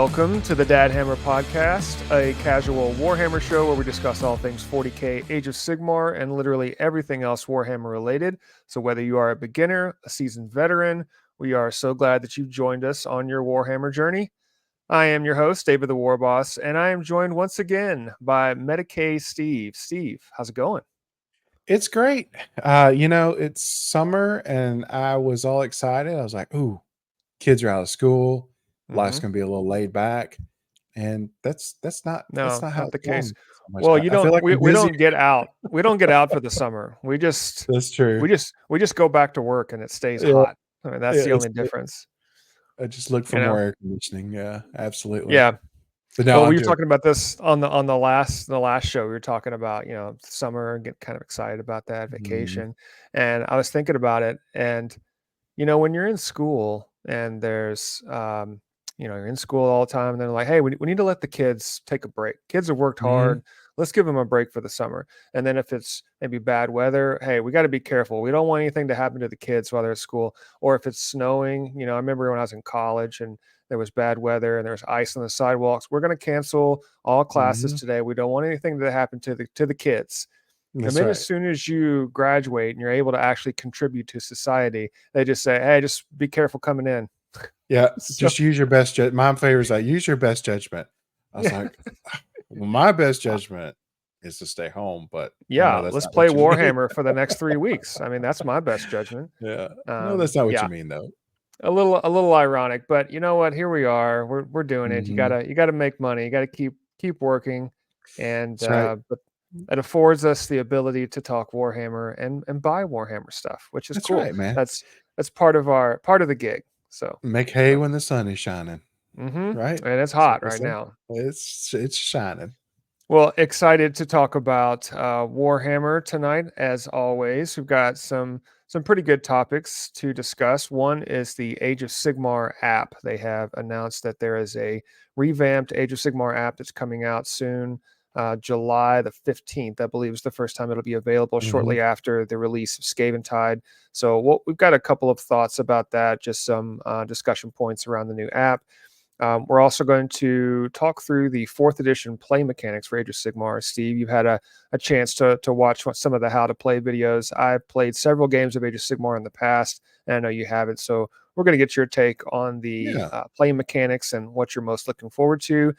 Welcome to the Dad Hammer Podcast, a casual Warhammer show where we discuss all things 40k, Age of Sigmar, and literally everything else Warhammer related. So whether you are a beginner, a seasoned veteran, we are so glad that you've joined us on your Warhammer journey. I am your host, David the Warboss, and I am joined once again by Medicae Steve. Steve, how's it going? It's great. It's summer and I was all excited. I was like, ooh, kids are out of school. Life's gonna be a little laid back. And that's not No, how not the it's case. going so much. Well, I feel like I'm we busy. don't get out. We don't get out for the summer. We just That's true. we just go back to work and it stays Yeah, hot. I mean, that's yeah, the it's only difference, I just look for you know. more air conditioning. Yeah, absolutely. Yeah. But no, Well, we I'm were doing talking about this on the last show. We were talking about, summer and get kind of excited about that Mhm. vacation. And I was thinking about it. And, when you're in school and there's, you're in school all the time and they're like, hey, we need to let the kids take a break. Kids have worked Mhm. hard. Let's give them a break for the summer. And then if it's maybe bad weather, hey, we got to be careful. We don't want anything to happen to the kids while they're at school. Or if it's snowing, I remember when I was in college and there was bad weather and there was ice on the sidewalks. We're going to cancel all classes Mhm. today. We don't want anything to happen to the kids. And That's then as right. soon as you graduate and you're able to actually contribute to society, they just say, "Hey, just be careful coming in." Yeah, So just use your best judgment. My favorite is like use your best judgment. I was like, well, my best judgment is to stay home, but I know yeah, that's let's not play what you mean. Warhammer for the next 3 weeks. I mean, that's my best judgment. Yeah. No, that's not what you Yeah, mean though. a little ironic, but you know what? Here we are. We're doing it. Mhm. You gotta make money. You gotta keep working, and That's right. but it affords us the ability to talk Warhammer and buy Warhammer stuff, which is That's cool. right, man. That's part of the gig. So, Make hay uh, when the sun is shining, and right? it's That's what hot they right say. now. It's shining. Well, excited to talk about Warhammer tonight, as always. We've got some pretty good topics to discuss. One is the Age of Sigmar app. They have announced that there is a revamped Age of Sigmar app that's coming out soon, July the 15th. I believe is the first time it'll be available. Mhm. Shortly after the release of Scaventide. So we've got a couple of thoughts about that. Just some discussion points around the new app. We're also going to talk through the fourth edition play mechanics for Age of Sigmar. Steve, you've had a chance to watch some of the how to play videos. I've played several games of Age of Sigmar in the past, and I know you haven't. So we're going to get your take on the Yeah. play mechanics and what you're most looking forward to.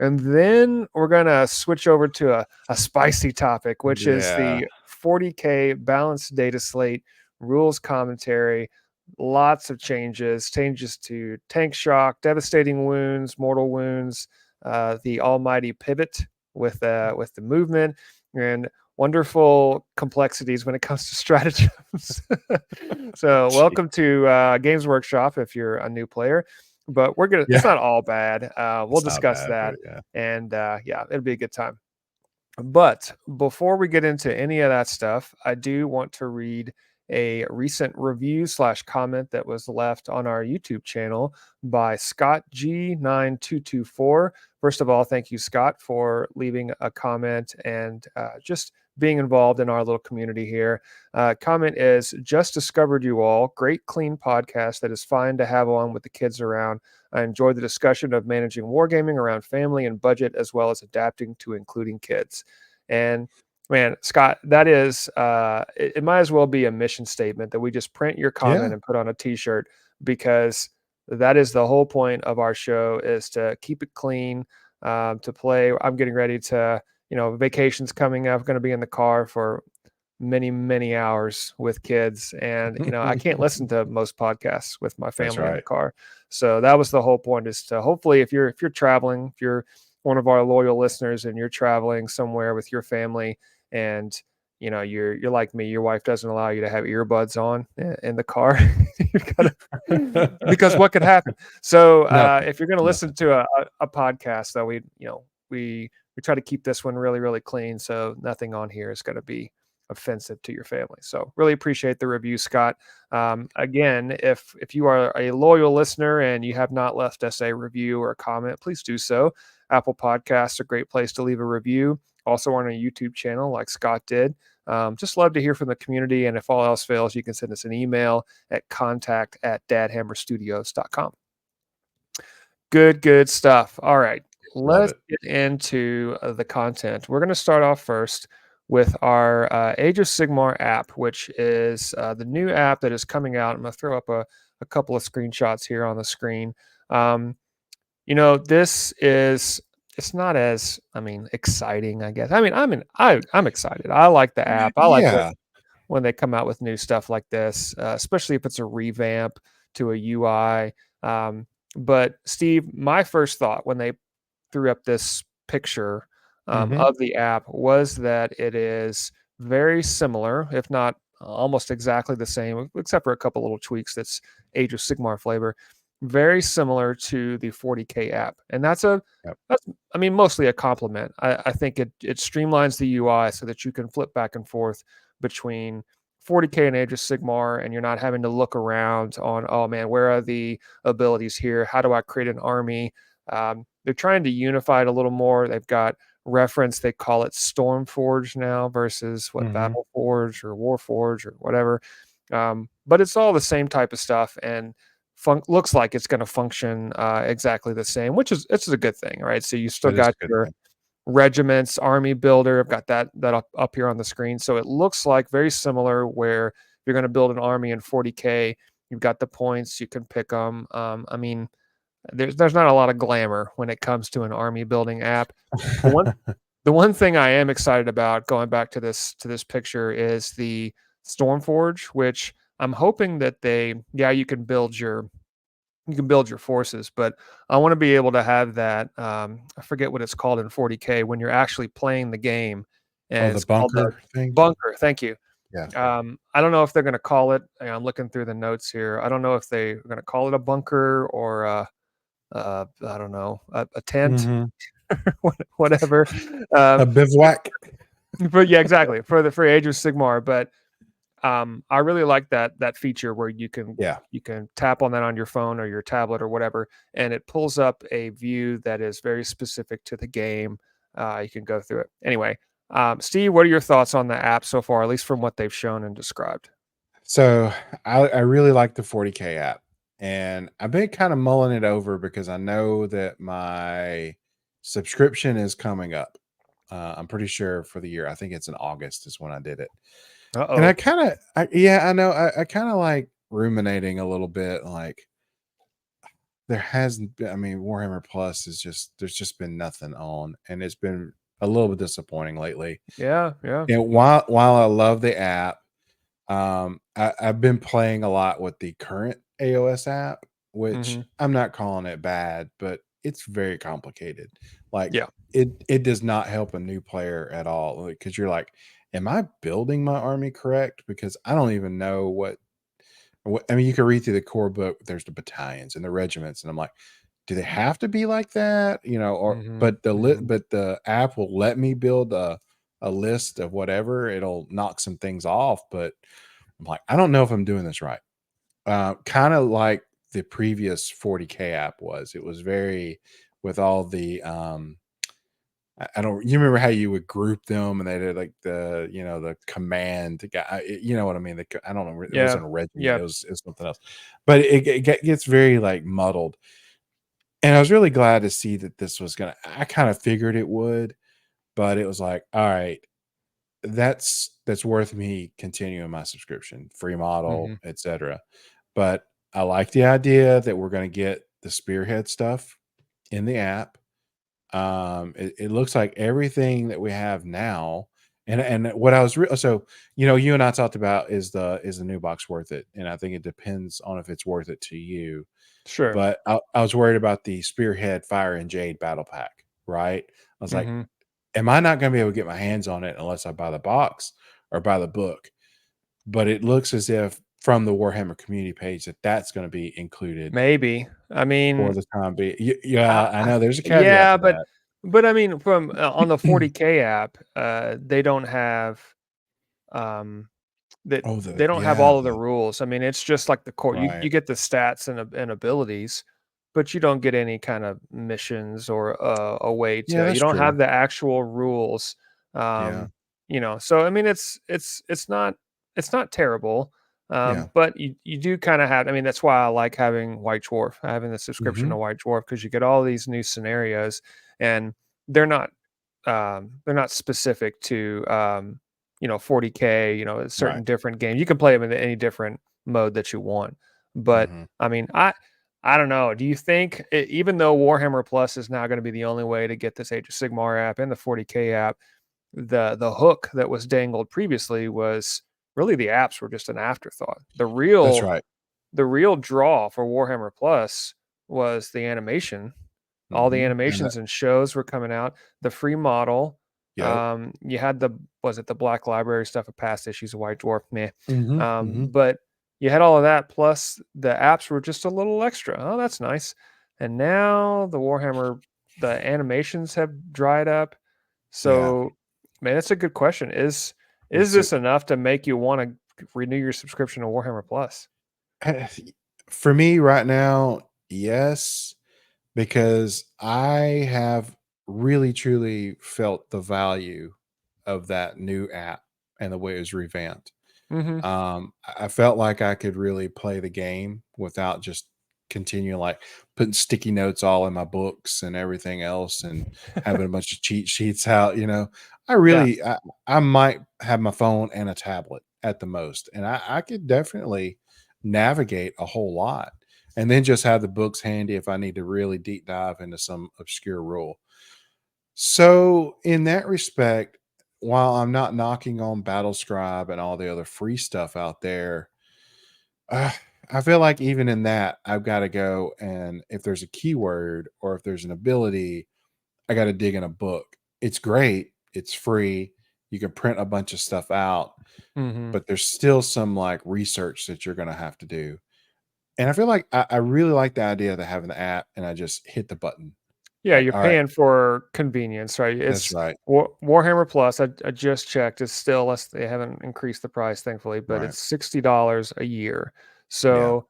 And then we're going to switch over to a spicy topic, which is Yeah. the 40K balanced data slate rules commentary. Lots of changes to tank shock, devastating wounds, mortal wounds, the almighty pivot with the movement, and wonderful complexities when it comes to stratagems. So Gee. welcome to Games Workshop if you're a new player, but it's Yeah. not all bad. We'll It's not discuss bad, but that, yeah. and yeah, it'll be a good time. But before we get into any of that stuff, I do want to read a recent review slash comment that was left on our YouTube channel by Scott G9224. First of all, thank you, Scott, for leaving a comment and just being involved in our little community here. Comment is just discovered you all. Great, clean podcast that is fine to have on with the kids around. I enjoy the discussion of managing wargaming around family and budget, as well as adapting to including kids. And man, Scott, that is, it might as well be a mission statement that we just print your comment Yeah. and put on a t-shirt, because that is the whole point of our show, is to keep it clean, to play. I'm getting ready to, vacation's coming up, going to be in the car for many, many hours with kids. And, I can't listen to most podcasts with my That's family in the right. car. So that was the whole point, is to hopefully, if you're traveling, if you're one of our loyal listeners and you're traveling somewhere with your family, and you're like me, your wife doesn't allow you to have earbuds on in the car. You gotta, because what could happen? So Nothing. if you're going to listen Nothing. to a podcast, though, we try to keep this one really, really clean, so nothing on here is going to be offensive to your family. So really appreciate the review, Scott. Again, if you are a loyal listener and you have not left us a review or a comment, please do so. Apple Podcasts are a great place to leave a review. Also on our YouTube channel, like Scott did. Just love to hear from the community. And if all else fails, you can send us an email at contact@dadhammerstudios.com. Good stuff. All right, Love let's it. get into the content. We're going to start off first with our Age of Sigmar app, which is the new app that is coming out. I'm going to throw up a couple of screenshots here on the screen. Um, this is it's not as exciting, I guess. I'm excited. I like the app. I like Yeah. when they come out with new stuff like this, especially if it's a revamp to a UI. But Steve, my first thought when they threw up this picture Hmm. of the app was that it is very similar, if not almost exactly the same, except for a couple little tweaks. That's Age of Sigmar flavor, very similar to the 40K app, and Yep. that's mostly a compliment. I think it streamlines the UI so that you can flip back and forth between 40K and Age of Sigmar, and you're not having to look around on, oh man, where are the abilities here? How do I create an army? They're trying to unify it a little more. They've got reference, they call it Stormforge now versus what Hmm. Battleforge or Warforge or whatever. But it's all the same type of stuff and looks like it's going to function exactly the same, which is it's a good thing, right? So you still That is got a good your thing. regiments, army builder. I've got that up here on the screen. So it looks like very similar where you're going to build an army in 40K. You've got the points, you can pick them. There's not a lot of glamour when it comes to an army building app. The one the one thing I am excited about going back to this picture is the Stormforge, which I'm hoping that you can build your forces, but I want to be able to have that. I forget what it's called in 40K when you're actually playing the game, Oh, and the it's called the bunker thing. bunker. Thank you. Yeah. I don't know if they're going to call it. I'm looking through the notes here. I don't know if they're going to call it a bunker or I don't know, a tent, Hmm. whatever. A Um, bivouac. but yeah, exactly for Age of Sigmar. But I really like that feature where Yeah. you can tap on that on your phone or your tablet or whatever, and it pulls up a view that is very specific to the game. You can go through it anyway. Steve, what are your thoughts on the app so far, at least from what they've shown and described? So I really like the 40K app, and I've been kind of mulling it over because I know that my subscription is coming up. I'm pretty sure for the year. I think it's in August is when I did it, Uh and oh. yeah, I know. I kind of like ruminating a little bit. Like there hasn't been. I mean, Warhammer Plus is just there's just been nothing on, and it's been a little bit disappointing lately. Yeah, yeah. And while I love the app, I've been playing a lot with the current AOS app, which Hmm. I'm not calling it bad, but it's very complicated. Like Yeah. it does not help a new player at all. Because you're like, am I building my army correct? Because I don't even know what I mean, you can read through the core book, there's the battalions and the regiments, and I'm like, do they have to be like that? Or Hmm. Hmm. but the app will let me build a list of whatever. It'll knock some things off, but I'm like, I don't know if I'm doing this right. Kind of like the previous 40K app was. It was very with all the I don't you remember how you would group them and they did like the command guy, you know what I mean? I don't know, it Yeah. wasn't a regiment, Yeah. it was something else. But it gets very like muddled. And I was really glad to see that this was gonna I kind of figured it would, but it was like, all right, that's worth me continuing my subscription, free model, Hmm. etc. But I like the idea that we're going to get the spearhead stuff in the app. It looks like everything that we have now, and what I was so you and I talked about is the new box worth it, and I think it depends on if it's worth it to you. Sure. But I was worried about the spearhead fire and jade battle pack, right? I was like, Hmm. am I not going to be able to get my hands on it unless I buy the box or buy the book? But it looks as if from the Warhammer community page that that's going to be included Maybe. for the time being. Yeah, I I know there's a caveat yeah, to but that. from on the 40K app, they don't have um that Oh, they don't have all of the rules. It's just like the core. right. You get the stats and abilities, but you don't get any kind of missions or a way Yeah, to. You that's don't true. have the actual rules. Yeah. So it's not terrible. Yeah. But you do kind of have. I mean, that's why I like having White Dwarf, having the subscription Hmm. to White Dwarf, because you get all these new scenarios, and they're not they're not specific to 40K. A Right. certain different game. You can play them in any different mode that you want. But Hmm. I mean, I don't know. Do you think, even though Warhammer Plus is now going to be the only way to get this Age of Sigmar app and the 40K app, the hook that was dangled previously was really the apps were just an afterthought. That's right. The real draw for Warhammer Plus was the animation. All the And animations and shows were coming out. The free model. yep. You had the Black Library stuff of past issues of White Dwarf, meh. Hmm. Hmm. But you had all of that, plus the apps were just a little extra. Oh, that's nice. And now the animations have dried up. Yeah. So, man, that's a good question. Is It's a, this enough to make you want to renew your subscription to Warhammer Plus? eh, for me right now, yes, because I have really truly felt the value of that new app and the way it was revamped. Mm-hmm. I felt like I could really play the game without just continuing like putting sticky notes all in my books and everything else and having a bunch of cheat sheets out. I Yeah. really, I might have my phone and a tablet at the most, and I could definitely navigate a whole lot. And then just have the books handy if I need to really deep dive into some obscure rule. So, in that respect, while I'm not knocking on Battlescribe and all the other free stuff out there, uh, I feel like even in that, I've got to go, and if there's a keyword or if there's an ability, I got to dig in a book. It's great, it's free. You can print a bunch of stuff out, Mm-hmm. but there's still some like research that you're going to have to do. And I feel like I really like the idea of having the app and I just hit the button. Yeah, Like, you're all right, paying for convenience, right? that's It's right. Warhammer Plus. I just checked. It's still less. They haven't increased the price, thankfully, but Right. it's $60 a year. Yeah. So,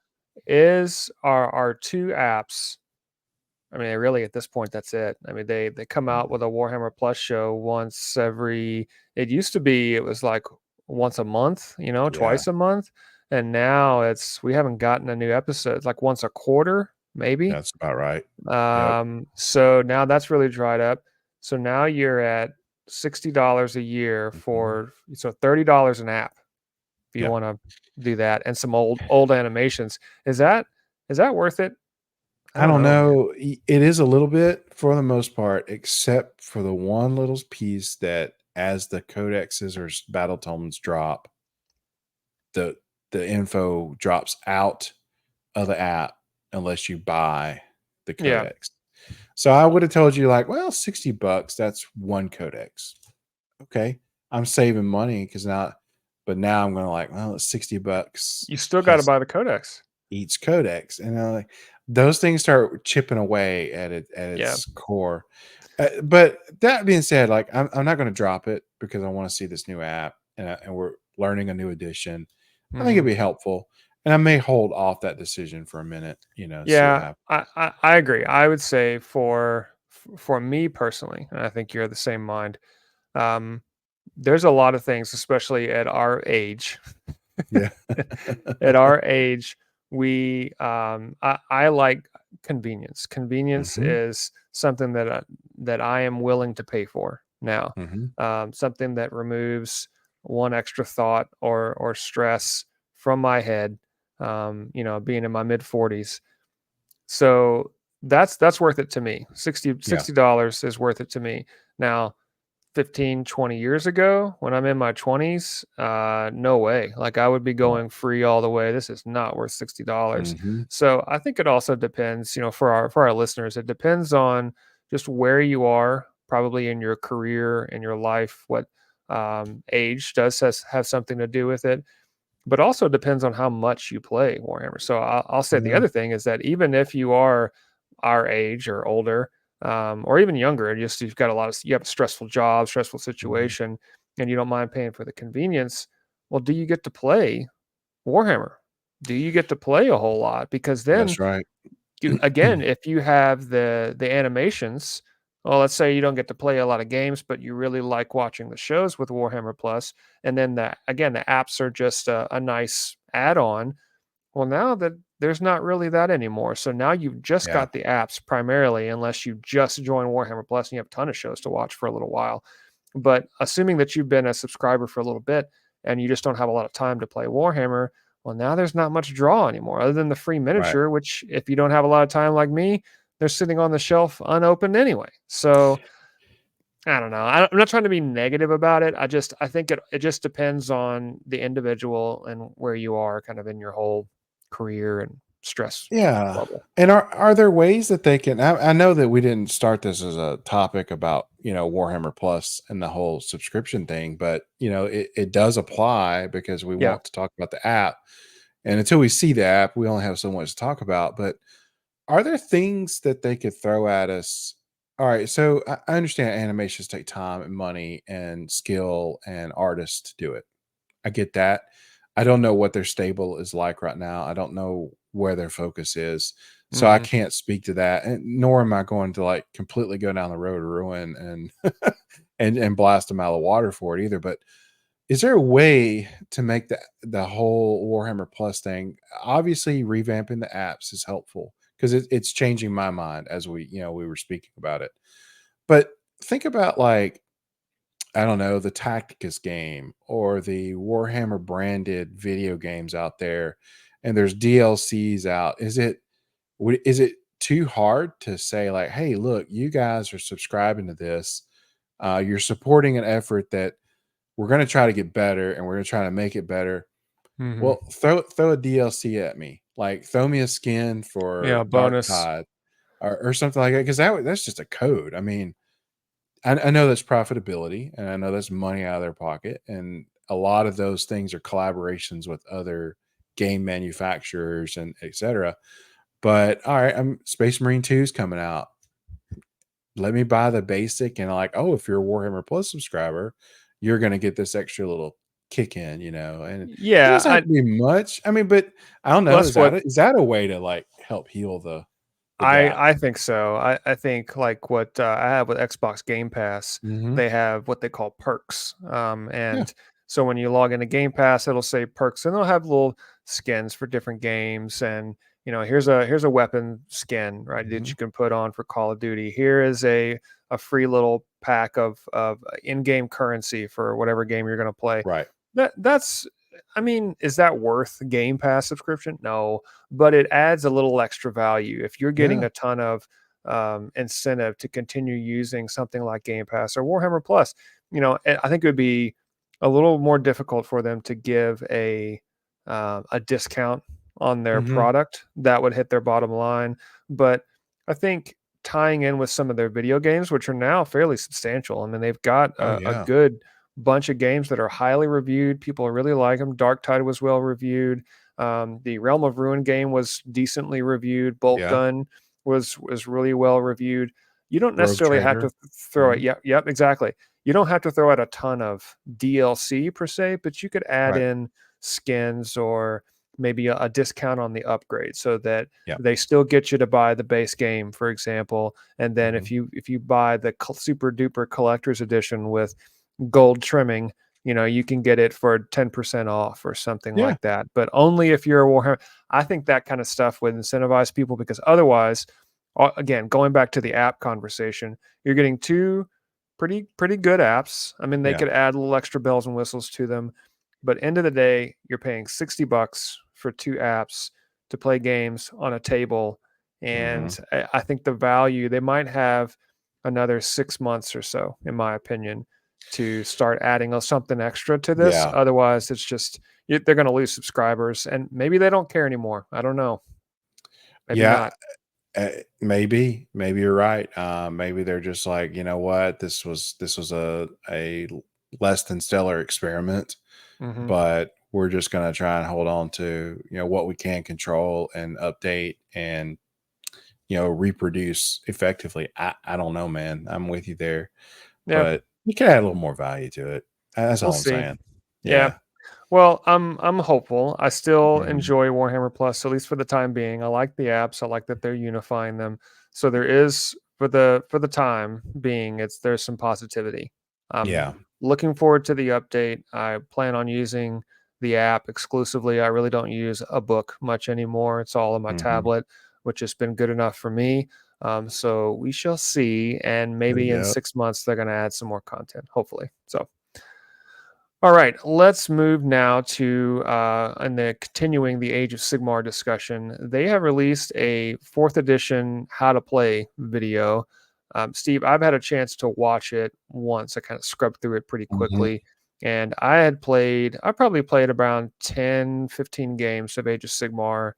is our two apps? I mean, really, at this point, that's it. I mean, they come out with a Warhammer Plus show once every. It used to be it was like once a month, Yeah. twice a month, and now we haven't gotten a new episode. It's like once a quarter, maybe. That's about right. Yep. So now that's really dried up. So now you're at $60 a year Mhm. for $30 an app if you Yeah. want to do that, and some old animations. Is that worth it? I I don't don't know, man. know. It is a little bit for the most part, except for the one little piece that as the codexes or battle tomes drop, the the info drops out of the app unless you buy the Yeah. codex. So I would have told you like, well, $60, that's one codex. Okay. I'm saving money because now I'm gonna like, well, it's $60 You still got to plus buy the codex. each codex, and like those things start chipping away at Yeah. its core. But that being said, like I'm not going to drop it because I want to see this new app, and we're learning a new edition. I think it'd Hmm. be helpful, and I may hold off that decision for a minute. See what Yeah, happens. I agree. I would say for me personally, and I think you're the same mind. Um, there's a lot of things, especially at our age. Yeah. At our age, I like convenience. Convenience Hmm. is something that I am willing to pay for now. Hmm. Something that removes one extra thought or stress from my head. Being in my mid 40s, so that's worth it to me. 60 Yeah. $60 is worth it to me. Now, 15, 20 years ago, when I'm in my 20s, no way. Like, I would be Right. going free all the way. This is not worth $60. Hmm. So I think it also depends, for our listeners, it depends on just where you are, probably in your career, in your life, what age have something to do with it, but also depends on how much you play Warhammer. So I'll say the Yeah. other thing is that even if you are our age or older, or even younger, and you've got you have a stressful job, stressful Hmm. situation, and you don't mind paying for the convenience, well, do you get to play Warhammer? Do you get to play a whole lot? Because then That's right. again, if you have the animations, Well, let's say you don't get to play a lot of games, but you really like watching the shows with Warhammer Plus, and then the apps are just a nice add-on. Well, now that there's not really that anymore. So now you've just Yeah. got the apps primarily, unless you just join Warhammer Plus and you have a ton of shows to watch for a little while. But assuming that you've been a subscriber for a little bit and you just don't have a lot of time to play Warhammer, well, now there's not much draw anymore other than the free Right. miniature, which if you don't have a lot of time like me, they're sitting on the shelf unopened anyway. So I don't know. I'm not trying to be negative about it. I think it just depends on the individual and where you are kind of in your whole career and stress Yeah. level. And are there ways that they can I know that we didn't start this as a topic about, Warhammer Plus and the whole subscription thing, but it does apply because we Yeah. want to talk about the app. And until we see the app, we only have so much to talk about. But are there things that they could throw at us? All right, so I understand animations take time and money and skill and artists to do it. I get that. I don't know what their stable is like right now. I don't know where their focus is. So I Hmm. can't speak to that. And nor am I going to like completely go down the road of ruin and and blast them out of the water for it either. But is there a way to make the whole Warhammer Plus thing? Obviously, revamping the apps is helpful because it's changing my mind as we were speaking about it. But think about like I don't know, the Tacticus game or the Warhammer branded video games out there, and there's DLCs out. Is it too hard to say like, hey, look, you guys are subscribing to this. You're supporting an effort that we're going to try to get better, and we're going to try to make it better. Hmm. Well, throw a DLC at me, like throw me a skin for Yeah. Dark Bonus. Tide or something like that, because that's just a code. I mean, I know that's profitability and I know that's money out of their pocket. And a lot of those things are collaborations with other game manufacturers and etc. But all right, I'm Space Marine 2 is coming out. Let me buy the basic and like, oh, if you're a Warhammer Plus subscriber, you're gonna get this extra little kick in. And it Yeah. doesn't have to be much. I mean, but I don't know. That's what Is that a way to like help heal the gap? I think so. I think like what I have with Xbox Game Pass, Hmm. they have what they call perks. Yeah. And so when you log into Game Pass, it'll say perks, and they'll have little skins for different games. And here's a weapon skin, right, that Hmm. you can put on for Call of Duty. Here is a free little pack of in-game currency for whatever game you're going to play. Right. That's I mean, is that worth Game Pass subscription? No, but it adds a little extra value. If you're getting Yeah. a ton of incentive to continue using something like Game Pass or Warhammer Plus, I think it would be a little more difficult for them to give a discount on their Hmm. product that would hit their bottom line. But I think tying in with some of their video games, which are now fairly substantial. I mean, they've got Oh a yeah. good bunch of games that are highly reviewed. People really like them. Dark Tide was well reviewed. The Realm of Ruin game was decently reviewed. Bolt Yeah. Gun was really well reviewed. You don't Rogue necessarily have to Trader. throw it. Mhm. Yep, exactly. You don't have to throw out a ton of DLC per se, but you could add Right. in skins or maybe a discount on the upgrade so that Yeah. they still get you to buy the base game, for example. And then Mhm. if you buy the super duper collector's edition with gold trimming, you can get it for 10% off or something Yeah. like that. But only if you're a Warhammer. I think that kind of stuff would incentivize people because otherwise, again, going back to the app conversation, you're getting two pretty good apps. I mean, they Yeah. could add little extra bells and whistles to them, but end of the day, you're paying $60 for two apps to play games on a table. Mhm. And I think the value they might have another 6 months or so, in my opinion, to start adding something extra to this. Yeah. Otherwise, it's just they're going to lose subscribers, and maybe they don't care anymore. I don't know. Maybe Yeah. not. Maybe you're right. Maybe they're just like, you know what, this was a less than stellar experiment, Hmm. but we're just gonna try and hold on to what we can control and update and reproduce effectively. I don't know, man. I'm with you there, Yeah, but you can add a little more value to it. That's we'll all I'm see. saying. Yeah. Yeah. Well, I'm hopeful. I still Mhm. enjoy Warhammer Plus, at least for the time being. I like the apps. I like that they're unifying them. So there is for the time being, there's some positivity. Yeah. I'm looking forward to the update. I plan on using the app exclusively. I really don't use a book much anymore. It's all on my Mhm. tablet, which has been good enough for me. So we shall see, and maybe in Yep. 6 months they're going to add some more content, hopefully. So all right, let's move now to and the continuing the Age of Sigmar discussion. They have released a fourth edition how to play video. Steve, I've had a chance to watch it once. I kind of scrubbed through it pretty Mhm. quickly. And I probably played around 10, 15 games of Age of Sigmar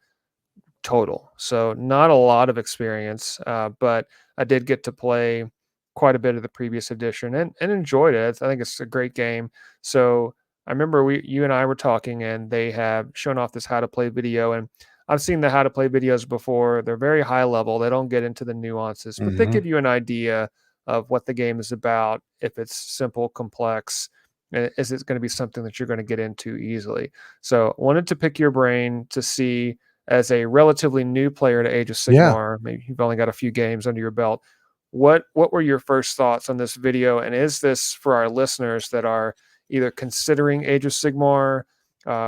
total. So not a lot of experience, but I did get to play quite a bit of the previous edition and enjoyed it. I think it's a great game. So I remember you and I were talking, and they have shown off this how to play video, and I've seen the how to play videos before. They're very high level. They don't get into the nuances, but they Mhm. give you an idea of what the game is about. If it's simple, complex, is it going to be something that you're going to get into easily? So I wanted to pick your brain to see, as a relatively new player to Age of Yeah. Sigmar, maybe you've only got a few games under your belt. What were your first thoughts on this video? And is this for our listeners that are either considering Age of Sigmar,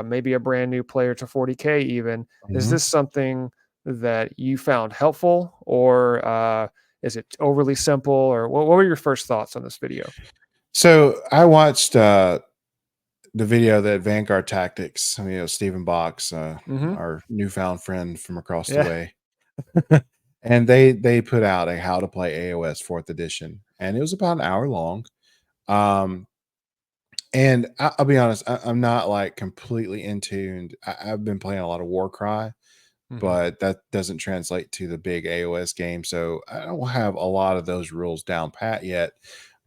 maybe a brand new player to 40K even? Is Mhm. this something that you found helpful, or is it overly simple? Or what were your first thoughts on this video? So I watched the video that Vanguard Tactics, Stephen Box, Mm-hmm. our newfound friend from across the Yeah. way, and they put out a how to play AOS fourth edition, and it was about an hour long. Um, and I'll be honest, I'm not like completely in tuned. I've been playing a lot of Warcry, Mm-hmm. but that doesn't translate to the big AOS game, so I don't have a lot of those rules down pat yet.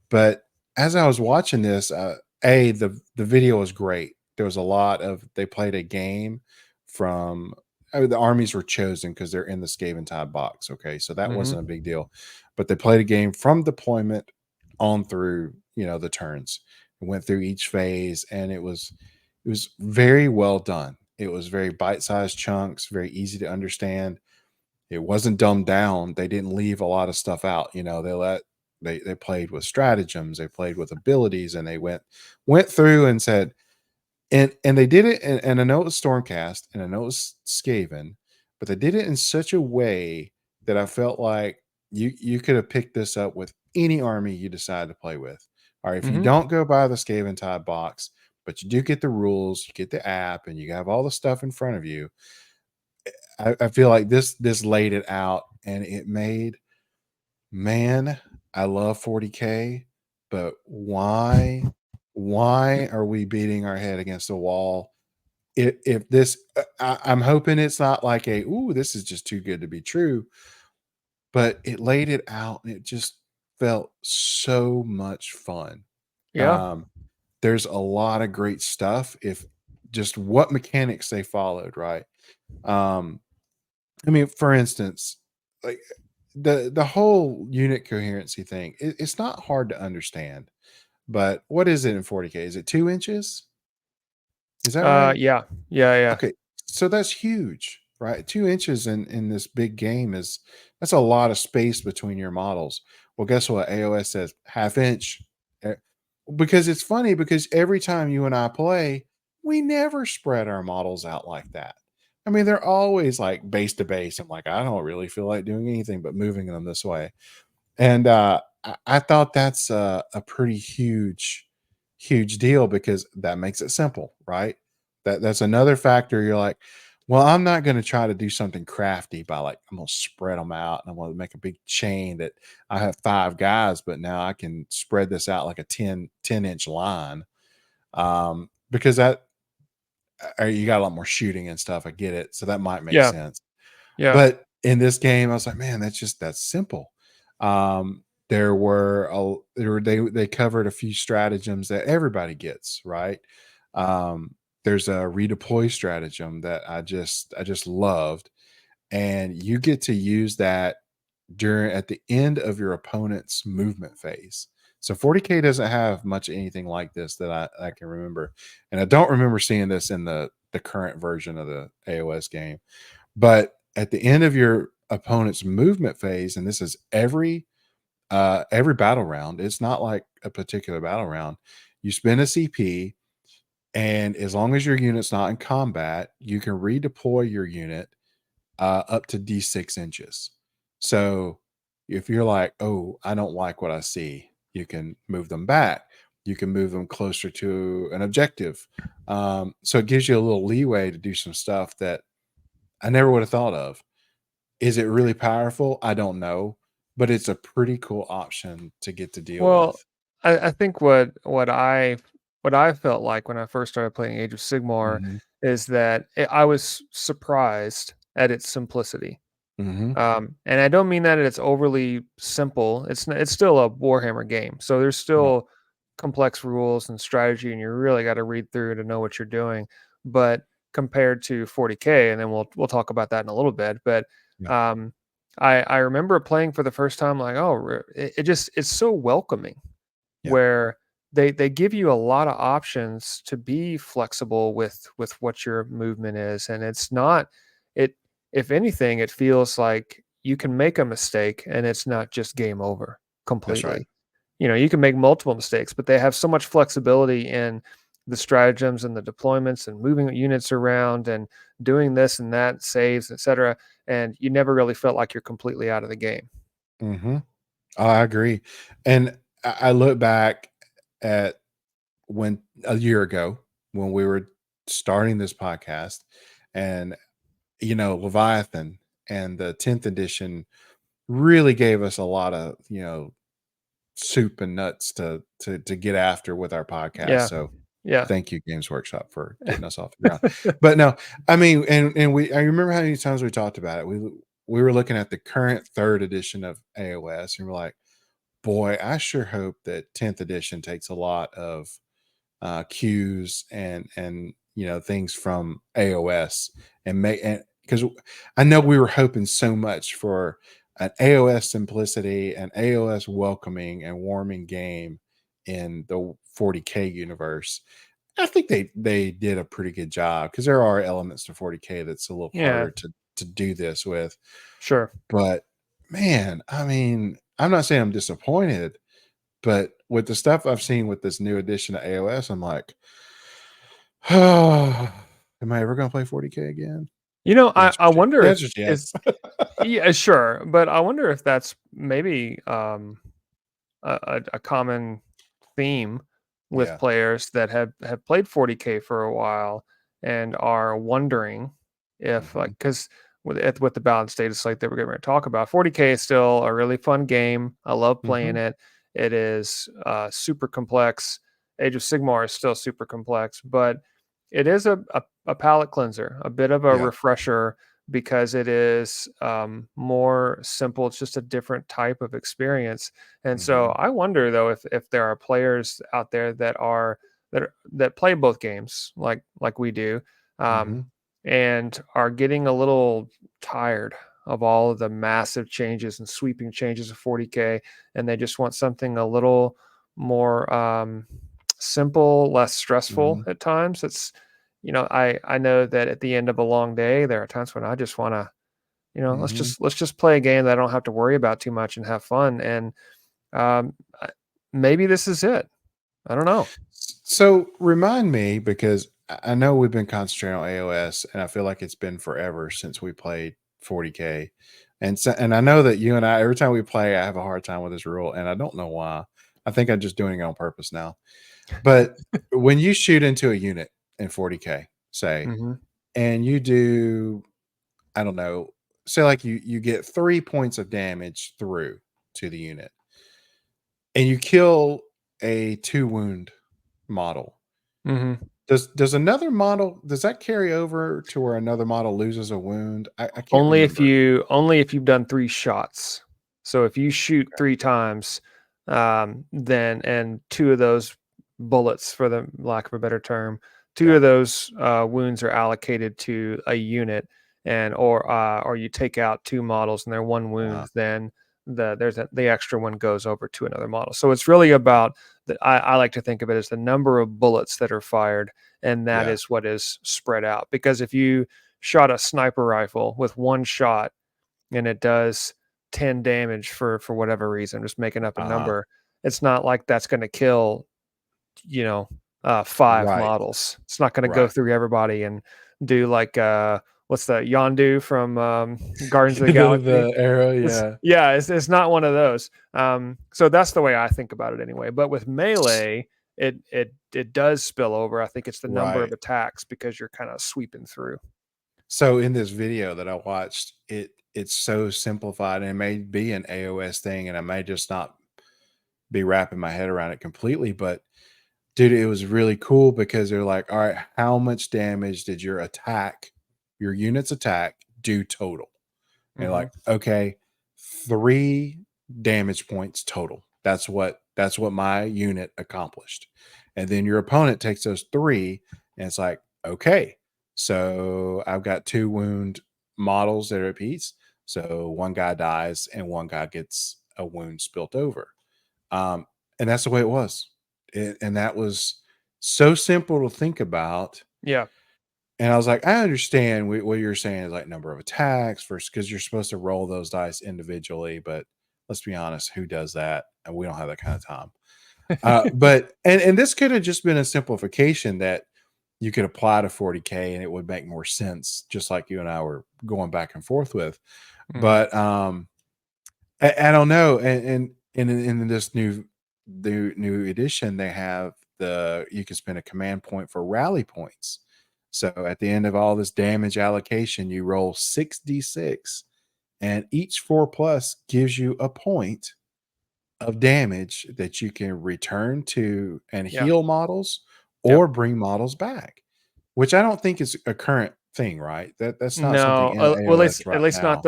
But as I was watching this, the video was great. There was a lot of they played a game from the armies were chosen because they're in the Skaven Tide box. Okay, so that Mm-hmm. wasn't a big deal, but they played a game from deployment on through the turns. It went through each phase, and it was very well done. It was very bite-sized chunks, very easy to understand. It wasn't dumbed down. They didn't leave a lot of stuff out. They played with stratagems, they played with abilities, and they went through and said, and they did it. And I know it was Stormcast, and I know it was Skaven, but they did it in such a way that I felt like you could have picked this up with any army you decide to play with. All right, if you Mm-hmm. don't go by the Skaven Tide box, but you do get the rules, you get the app, and you have all the stuff in front of you. I feel like this laid it out, and it made, man, I love 40K, but why are we beating our head against the wall? If this, I'm hoping it's not like ooh, this is just too good to be true, but it laid it out, and it just felt so much fun. Yeah. Um, there's a lot of great stuff if just what mechanics they followed, right? Um, I mean, for instance, like the whole unit coherency thing, it's not hard to understand. But what is it in 40K? Is it 2 inches? Is that right? Yeah. Yeah. Yeah. Okay, so that's huge, right? 2 inches in this big game that's a lot of space between your models. Well, guess what? AOS says half inch. Eh, Because it's funny because every time you and I play, we never spread our models out like that. I mean, they're always like base to base. I'm like, I don't really feel like doing anything but moving them this way. And I thought that's a pretty huge deal because that makes it simple, right? That's another factor. You're like, well, I'm not going to try to do something crafty by like I'm going to spread them out and I'm going to make a big chain that I have 5 guys, but now I can spread this out like a 10 inch line. Because you got a lot more shooting and stuff. I get it, so that might make Yeah. sense. Yeah. But in this game, I was like, man, that's simple. They covered a few stratagems that everybody gets, right? There's a redeploy stratagem that I just loved, and you get to use that during at the end of your opponent's movement phase. So 40K doesn't have much anything like this that I can remember, and I don't remember seeing this in the current version of the AOS game. But at the end of your opponent's movement phase, and this is every every battle round. It's not like a particular battle round. You spend a CP, and as long as your unit's not in combat, you can redeploy your unit up to D6 inches. So if you're like, oh, I don't like what I see, you can move them back. You can move them closer to an objective. So it gives you a little leeway to do some stuff that I never would have thought of. Is it really powerful? I don't know, but it's a pretty cool option to get to deal Well, with. I think what I felt like when I first started playing Age of Sigmar Hmm. is that I was surprised at its simplicity. Hmm. And I don't mean that it's overly simple. It's still a Warhammer game, so there's Right. still complex rules and strategy, and you really got to read through to know what you're doing. But compared to 40K, and then we'll talk about that in a little bit. But Yeah. um, I remember playing for the first time, like, oh, it just it's so welcoming, Yeah. where they give you a lot of options to be flexible with what your movement is, and it's not it if anything, it feels like you can make a mistake and it's not just game over That's right. completely. You can make multiple mistakes, but they have so much flexibility in the stratagems and the deployments and moving units around and doing this and that, saves, etc. And you never really felt like you're completely out of the game. Hmm. I agree. And I look back at when a year ago when we were starting this podcast, and Leviathan and the 10th edition really gave us a lot of soup and nuts to get after with our podcast. Yeah. So Yeah. thank you, Games Workshop, for getting us off the ground. But no, I mean, I remember how many times we talked about it. We were looking at the current third edition of AOS, and we're like, boy, I sure hope that 10th edition takes a lot of cues and things from AOS, and make, and because I know we were hoping so much for an AOS simplicity, an AOS welcoming and warming game in the 40K universe. I think they did a pretty good job, because there are elements to 40K that's a little Yeah. harder to do this with. Sure. But man, I mean, I'm not saying I'm disappointed, but with the stuff I've seen with this new edition of AOS, I'm like, oh, am I ever going to play 40K again? The answer I is, wonder the if answer is is yes. yeah, sure, but I wonder if that's maybe a common theme with Yeah. players that have played 40K for a while and are wondering if, like, Hmm. because with the balanced data slate that we're going to talk about, 40K is still a really fun game. I love playing Hmm. it. It is super complex. Age of Sigmar is still super complex, but it is a palate cleanser, a bit of a Yeah. refresher, because it is more simple. It's just a different type of experience. And so Hmm. I wonder, though, if there are players out there that play both games like we do, um, Hmm. and are getting a little tired of all of the massive changes and sweeping changes of 40K, and they just want something a little more simple, less stressful Hmm. at times. I know that at the end of a long day, there are times when I just want to, let's Hmm. just play a game that I don't have to worry about too much and have fun. And um, I- maybe this is it. I don't know. So remind me, because I know we've been concentrating on AOS, and I feel like it's been forever since we played 40K. And I know that you and I, every time we play, I have a hard time with this rule, and I don't know why. I think I'm just doing it on purpose now. But when you shoot into a unit in 40K, say, Hmm. and you do, I don't know, say like you get 3 points of damage through to the unit, and you kill a 2 wound model. Hmm. Does another model, does that carry over to where another model loses a wound? I can't remember. Only if you've done 3 shots. So if you shoot 3 times, then and two of those bullets, for the lack of a better term, two Yeah. of those wounds are allocated to a unit, and or you take out 2 models and they're 1 wound, then the extra one goes over to another model. So it's really about I like to think of it as the number of bullets that are fired, and that Yeah. is what is spread out. Because if you shot a sniper rifle with 1 shot and it does 3 damage, then 2 of those 1 shot, 2 of those 1 shot wounds are allocated to a unit, and or you take out 2 models and they're 1 wound, then the extra one goes over to another model. So it's really about I like to think of it as the number of bullets that are fired, and that is what is spread out. Because if you shot a sniper rifle with 1 shot 10 damage for whatever reason, just making up a Uh-huh. number. It's not like that's going to kill, 5 Right. models. It's not going to go Right. through everybody and do like what's that Yondu from Guardians of the Galaxy. The arrow, yeah. It's not one of those. So that's the way I think about it anyway. But with melee, it does spill over. I think it's the number of Right. attacks because you're kind of sweeping through. So in this video that I watched, it's so simplified, and it may be an AOS thing, and I may just not be wrapping my head around it completely, but dude, it was really cool because they're like, all right, how much damage did your unit's attack do total? And you're Hmm. like, okay, 3 damage points total. That's what my unit accomplished. And then your opponent takes those 3, and it's like, okay, so I've got 2 wound models that are at peace. So one guy dies and one guy gets a wound spilt over. Um, and that's the way it was. And that was so simple to think about. Yeah. And I was like, I understand what you're saying is like number of attacks versus because you're supposed to roll those dice individually. But let's be honest, who does that? And we don't have that kind of time. But and this could have just been a simplification that you could apply to 40K and it would make more sense, just like you and I were going back and forth with. Mhm. But I don't know. And in this new edition, they have you can spend a command point for rally points. So at the end of all this damage allocation, you roll 6d6, and each 4 plus gives you a point of damage that you can return to and Yeah. heal models Yep. or bring models back, which I don't think is a current thing, right? That's not something No, in well, AOS at right least now.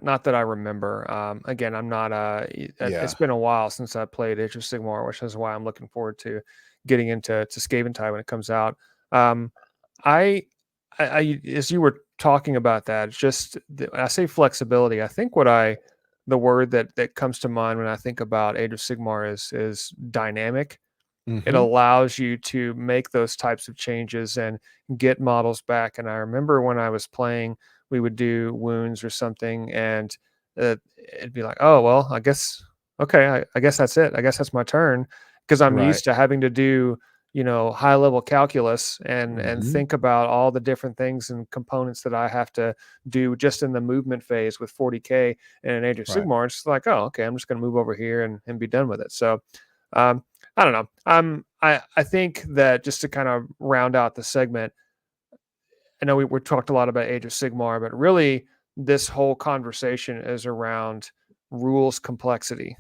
not that I remember. Again, I'm not. It's Yeah. been a while since I played Age of Sigmar, which is why I'm looking forward to getting into Skaven when it comes out. Um, I, as you were talking about that, it's just I say flexibility. I think the word that comes to mind when I think about Age of Sigmar is dynamic. It Hmm. allows you to make those types of changes and get models back. And I remember when I was playing, we would do wounds or something, and it'd be like, oh well, I guess okay, I guess that's it. I guess that's my turn because I'm Right. used to having to do high level calculus and Hmm. think about all the different things and components that I have to do just in the movement phase with 40K and an Age of Right. Sigmar. It's like, oh, okay, I'm just going to move over here and be done with it. So um, I don't know. I think that just to kind of round out the segment, I know we talked a lot about Age of Sigmar, but really this whole conversation is around rules complexity.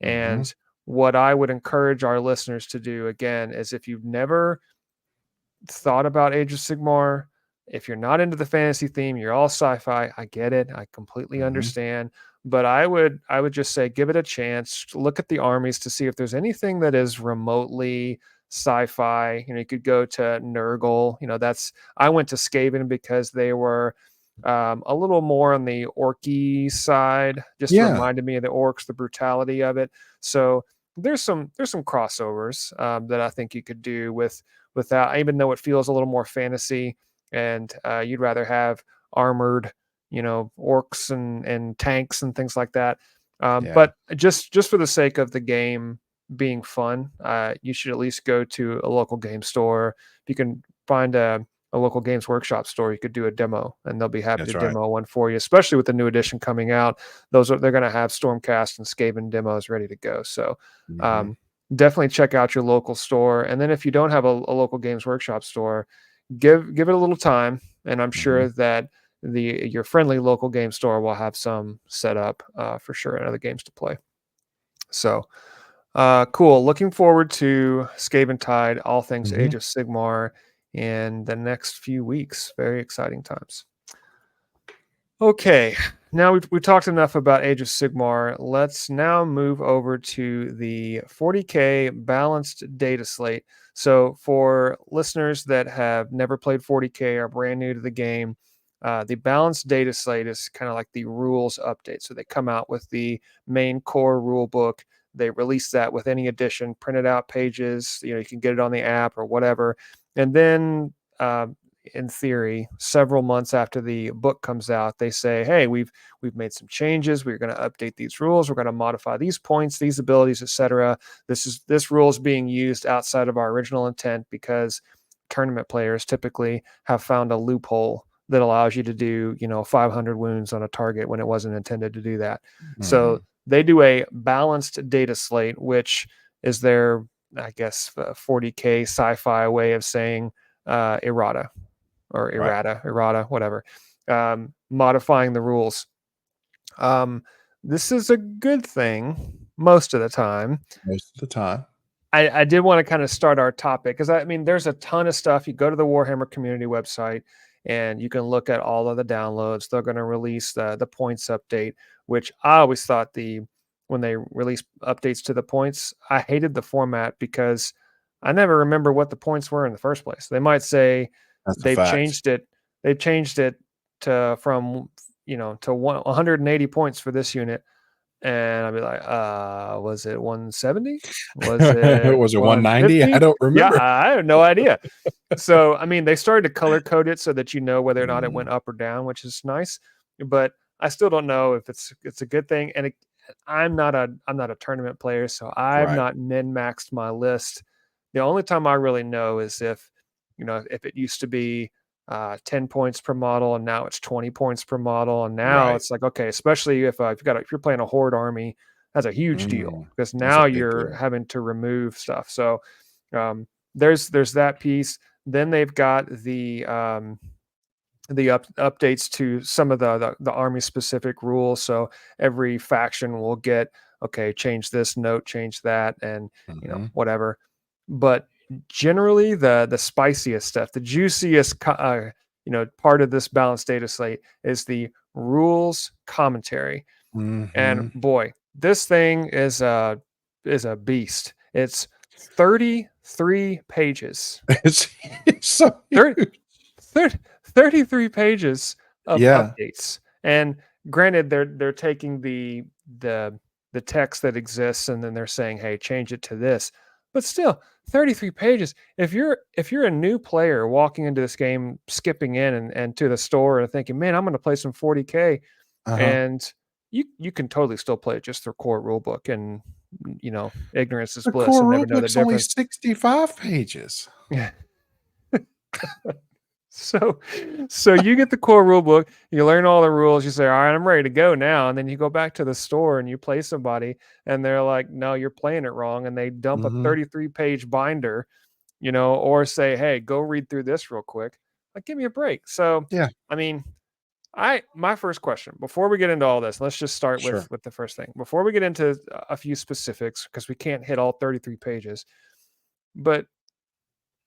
Hmm. And what I would encourage our listeners to do again is if you've never thought about Age of Sigmar, if you're not into the fantasy theme, you're all sci-fi. I get it. I completely Hmm. understand. But I would just say give it a chance. Look at the armies to see if there's anything that is remotely sci-fi. You could go to Nurgle. That's I went to Skaven because they were a little more on the orky side. Just Yeah. reminded me of the orcs, the brutality of it. So there's some crossovers that I think you could do with that, even though it feels a little more fantasy and you'd rather have armored, orcs and tanks and things like that. Yeah. But just for the sake of the game being fun, you should at least go to a local game store. If you can find a local Games Workshop store, you could do a demo, and they'll be happy to That's right. demo one for you. Especially with the new edition coming out, they're going to have Stormcast and Skaven demos ready to go. So Hmm. um, definitely check out your local store. And then if you don't have a local Games Workshop store, give it a little time, and I'm Hmm. sure that your friendly local game store will have some set up for sure and other games to play. So cool. Looking forward to Skaven all things Hmm. Age of Sigmar in the next few weeks. Very exciting times. Okay, now we talked enough about Age of Sigmar. Let's now move over to the 40K Balanced Dataslate. So, for listeners that have never played 40K or brand new to the game, the Balanced Dataslate is kind of like the rules update. So, they come out with the main core rule book. They release that with any edition, printed out pages. You can get it on the app or whatever. And then in theory, several months after the book comes out, they say, "Hey, we've made some changes. We're going to update these rules. We're going to modify these points, these abilities, etc. This rule is being used outside of our original intent because tournament players typically have found a loophole that allows you to do 500 wounds on a target when it wasn't intended to do that." So they do a balanced data slate, which is their, I guess, 40K sci-fi way of saying errata or Right. errata, whatever, modifying the rules. This is a good thing most of the time. Most of the time. I did want to kind of start our topic because I mean, there's a ton of stuff. You go to the Warhammer community website and you can look at all of the downloads. They're going to release the points update, which I always thought when they release updates to the points, I hated the format because I never remember what the points were in the first place. They might say That's a they've fact. changed it. They've changed it to from to 180 points for this unit, and I'd be like, was it 170? Was it Was it 190? I 150? don't Yeah, remember. I have no idea. So, I mean, they started to color code it so that you know whether or not it went up or down, which is nice. But I still don't know if it's a good thing. And I'm not a tournament player, so I've Right. not min maxed my list. The only time I really know is if it used to be 10 points per model and now it's 20 points per model, and now Right. it's like, okay, especially if you're playing a horde army, that's a huge deal because That's a now big you're deal. having to remove stuff. So there's that piece. Then they've got the updates to some of the army specific rules. So every faction will get, okay, change this note, change that, and Mhm. whatever. But generally, the spiciest stuff, the juiciest part of this balanced data slate is the rules commentary. And Mhm. boy, this thing is a beast. It's 33 pages. It's so 30, huge. 33 pages of Yeah. updates. And granted, they're taking the text that exists and then they're saying, "Hey, change it to this." But still, 33 pages. If you're a new player walking into this game, skipping in and to the store and thinking, "Man, I'm going to play some 40K," Uh-huh. and you can totally still play it just through core rulebook, and ignorance is The bliss core and never rule know the book's only difference. 65 pages. So, so you get the core rule book, you learn all the rules, you say, "All right, I'm ready to go now." And then you go back to the store and you play somebody, and they're like, "No, you're playing it wrong." And they dump a Mhm. 33-page binder, or say, "Hey, go read through this real quick." Like, give me a break. So, Yeah, I mean, my first question before we get into all this, let's just start with sure. the first thing. Before we get into a few specifics, because we can't hit all 33 pages, but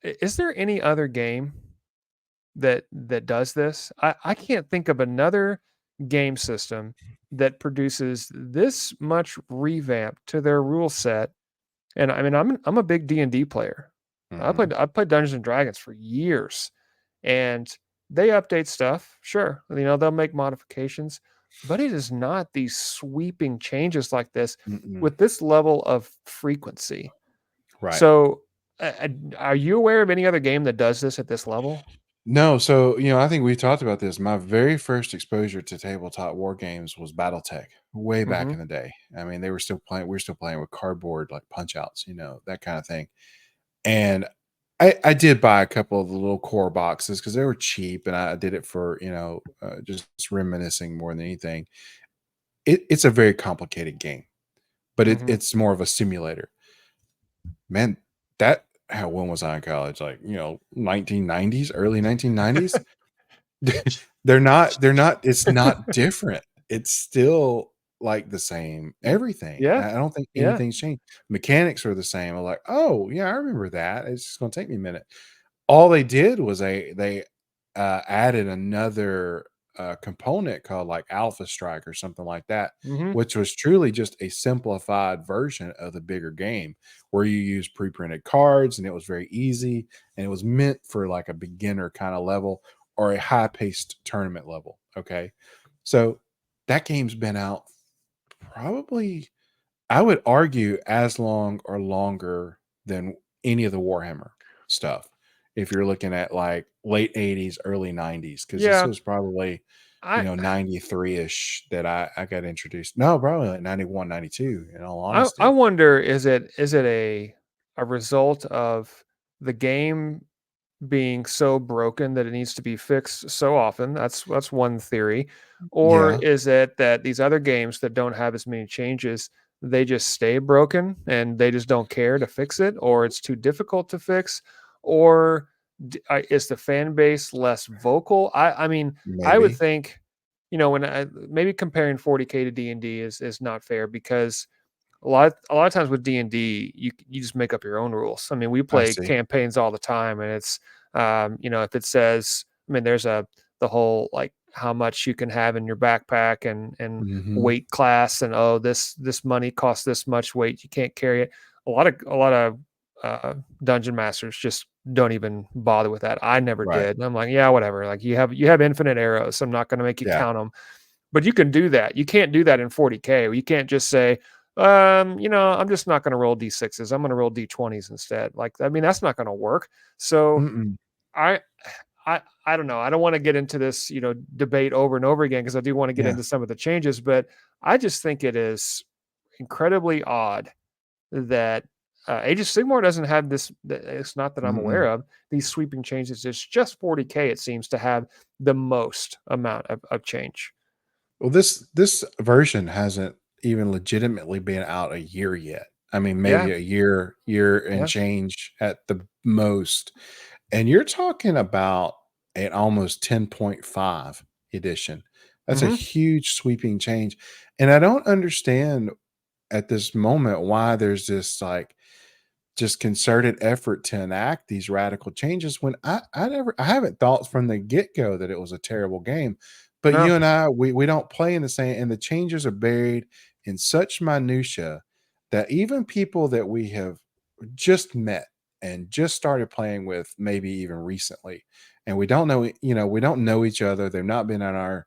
is there any other game that does this? I can't think of another game system that produces this much revamp to their rule set. And I mean, I'm a big D&D player. Mhm. I played Dungeons and Dragons for years, and they update stuff. Sure, they'll make modifications, but it is not these sweeping changes like this Mm-mm. with this level of frequency. Right. So, are you aware of any other game that does this at this level? No, so, I think we talked about this. My very first exposure to tabletop war games was BattleTech way back Mm-hmm. in the day. I mean, we were still playing with cardboard, like punch outs, that kind of thing. And I did buy a couple of the little core boxes because they were cheap, and I did it for, just reminiscing more than anything. It's a very complicated game, but Mm-hmm. it's more of a simulator. Man, that how when was I in college? Like, 1990s, early 1990s. They're not it's not different. It's still like the same everything. Yeah. I don't think Yeah. anything's changed. Mechanics are the same. I'm like, "Oh, yeah, I remember that. It's just gonna take me a minute." All they did was they added another, component called, like, Alpha Strike or something like that, Mhm. which was truly just a simplified version of the bigger game where you use pre-printed cards, and it was very easy, and it was meant for, like, a beginner kinda level or a high-paced tournament level, okay? So, that game's been out probably, I would argue, as long or longer than any of the Warhammer stuff. if you're looking at like late 80s, early 90s, because this Yeah, was probably, I 93-ish that I got introduced. No, probably like 91, 92, in all I honesty. wonder, is it a result of the game being so broken that it needs to be fixed so often? That's one theory. Or Yeah, is it that these other games that don't have as many changes, they just stay broken and they just don't care to fix it, or it's too difficult to fix, or is the fan base less vocal? I mean, I would maybe. think, when maybe comparing 40K to D&D is not fair, because a lot of times with D&D, you just make up your own rules. I mean, we I play see. campaigns all the time, and it's if it says, I mean, there's the whole, like, how much you can have in your backpack, and Mhm. weight class, and, oh, this money costs this much weight, you can't carry it. A lot of dungeon masters just don't even bother with that. I never Right. did. And I'm like, yeah, whatever. Like, you have infinite arrows, so I'm not going to make you Yeah. count them. But you can do that. You can't do that in 40K. You can't just say, I'm just not going to roll D6s. I'm going to roll D20s instead. Like, I mean, that's not going to work. So Mm-mm. I, I don't know. I don't want to get into this, debate over and over again, because I do want to get Yeah. into some of the changes, but I just think it is incredibly odd that Age of Sigmar doesn't have this. It's not that I'm aware Mm-mm. of these sweeping changes. It's just 40K. It seems to have the most amount of change. Well, this version hasn't even legitimately been out a year yet. I mean, Yeah, maybe a year and yeah. change at the most. And you're talking about an almost 10.5 edition. That's a Hmm. huge sweeping change. And I don't understand at this moment why there's this like just concerted effort to enact these radical changes when I haven't thought from the get-go that it was a terrible game. But No, you and I, we don't play in the same, and the changes are buried in such minutia that even people that we have just met and just started playing with maybe even recently, and we don't know, we don't know each other. They've not been in our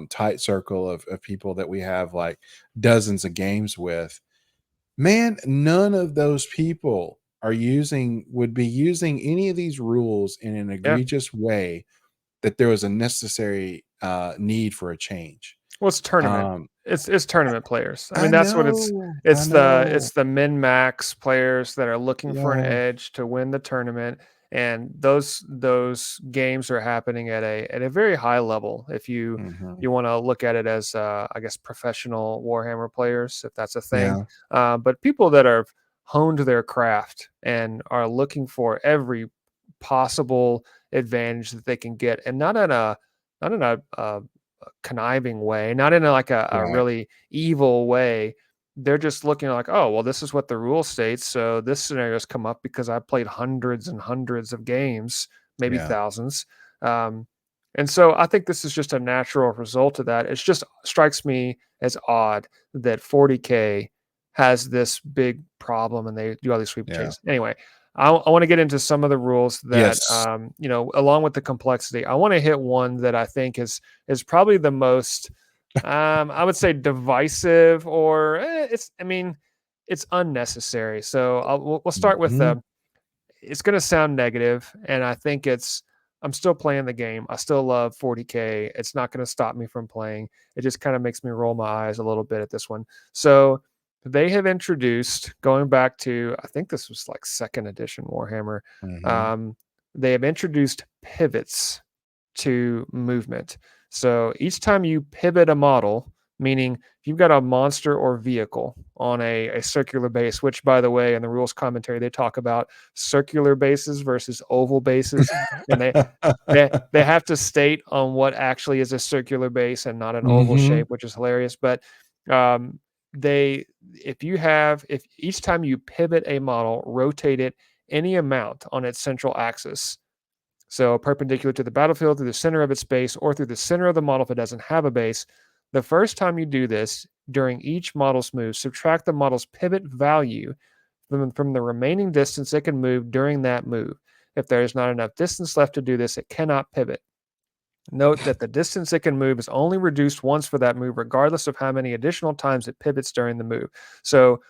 tight circle of people that we have like dozens of games with. Man, none of those people would be using any of these rules in an yeah. egregious way that there was a necessary need for a change. Well, it's tournament. Um, It's tournament players. I mean, I that's what it's know, I it's the know. it's the min max players that are looking for an Yeah. edge to win the tournament, and those games are happening at a very high level. If you Mhm. you want to look at it as, I guess, professional Warhammer players, if that's a thing, Yeah, but people that are honed their craft and are looking for every possible advantage that they can get, and not in a conniving way, not in a right. really evil way. They're just looking like, oh, well, this is what the rule states. So this scenario's come up because I played hundreds and hundreds of games, maybe Yeah, thousands. Um, and so I think this is just a natural result of that. It just strikes me as odd that 40K has this big problem and they do all these sweeping yeah. changes. Anyway, I want to get into some of the rules that, Yes. along with the complexity. I want to hit one that I think is probably the most, I would say, divisive, or I mean, it's unnecessary. So we'll start with, Mhm. it's going to sound negative, and I think I'm still playing the game. I still love 40K. It's not going to stop me from playing. It just kind of makes me roll my eyes a little bit at this one. So they have introduced, going back to, I think this was like second edition Warhammer. Mhm. Um, they have introduced pivots to movement. So each time you pivot a model, meaning if you've got a monster or vehicle on a circular base, which, by the way, in the rules commentary, they talk about circular bases versus oval bases, and they have to state on what actually is a circular base and not an oval Mhm. shape, which is hilarious. But um, they, if each time you pivot a model, rotate it any amount on its central axis, so perpendicular to the battlefield, through the center of its base, or through the center of the model if it doesn't have a base. The first time you do this, during each model's move, subtract the model's pivot value from the remaining distance it can move during that move. If there is not enough distance left to do this, it cannot pivot. Note that the distance it can move is only reduced once for that move, regardless of how many additional times it pivots during the move. So,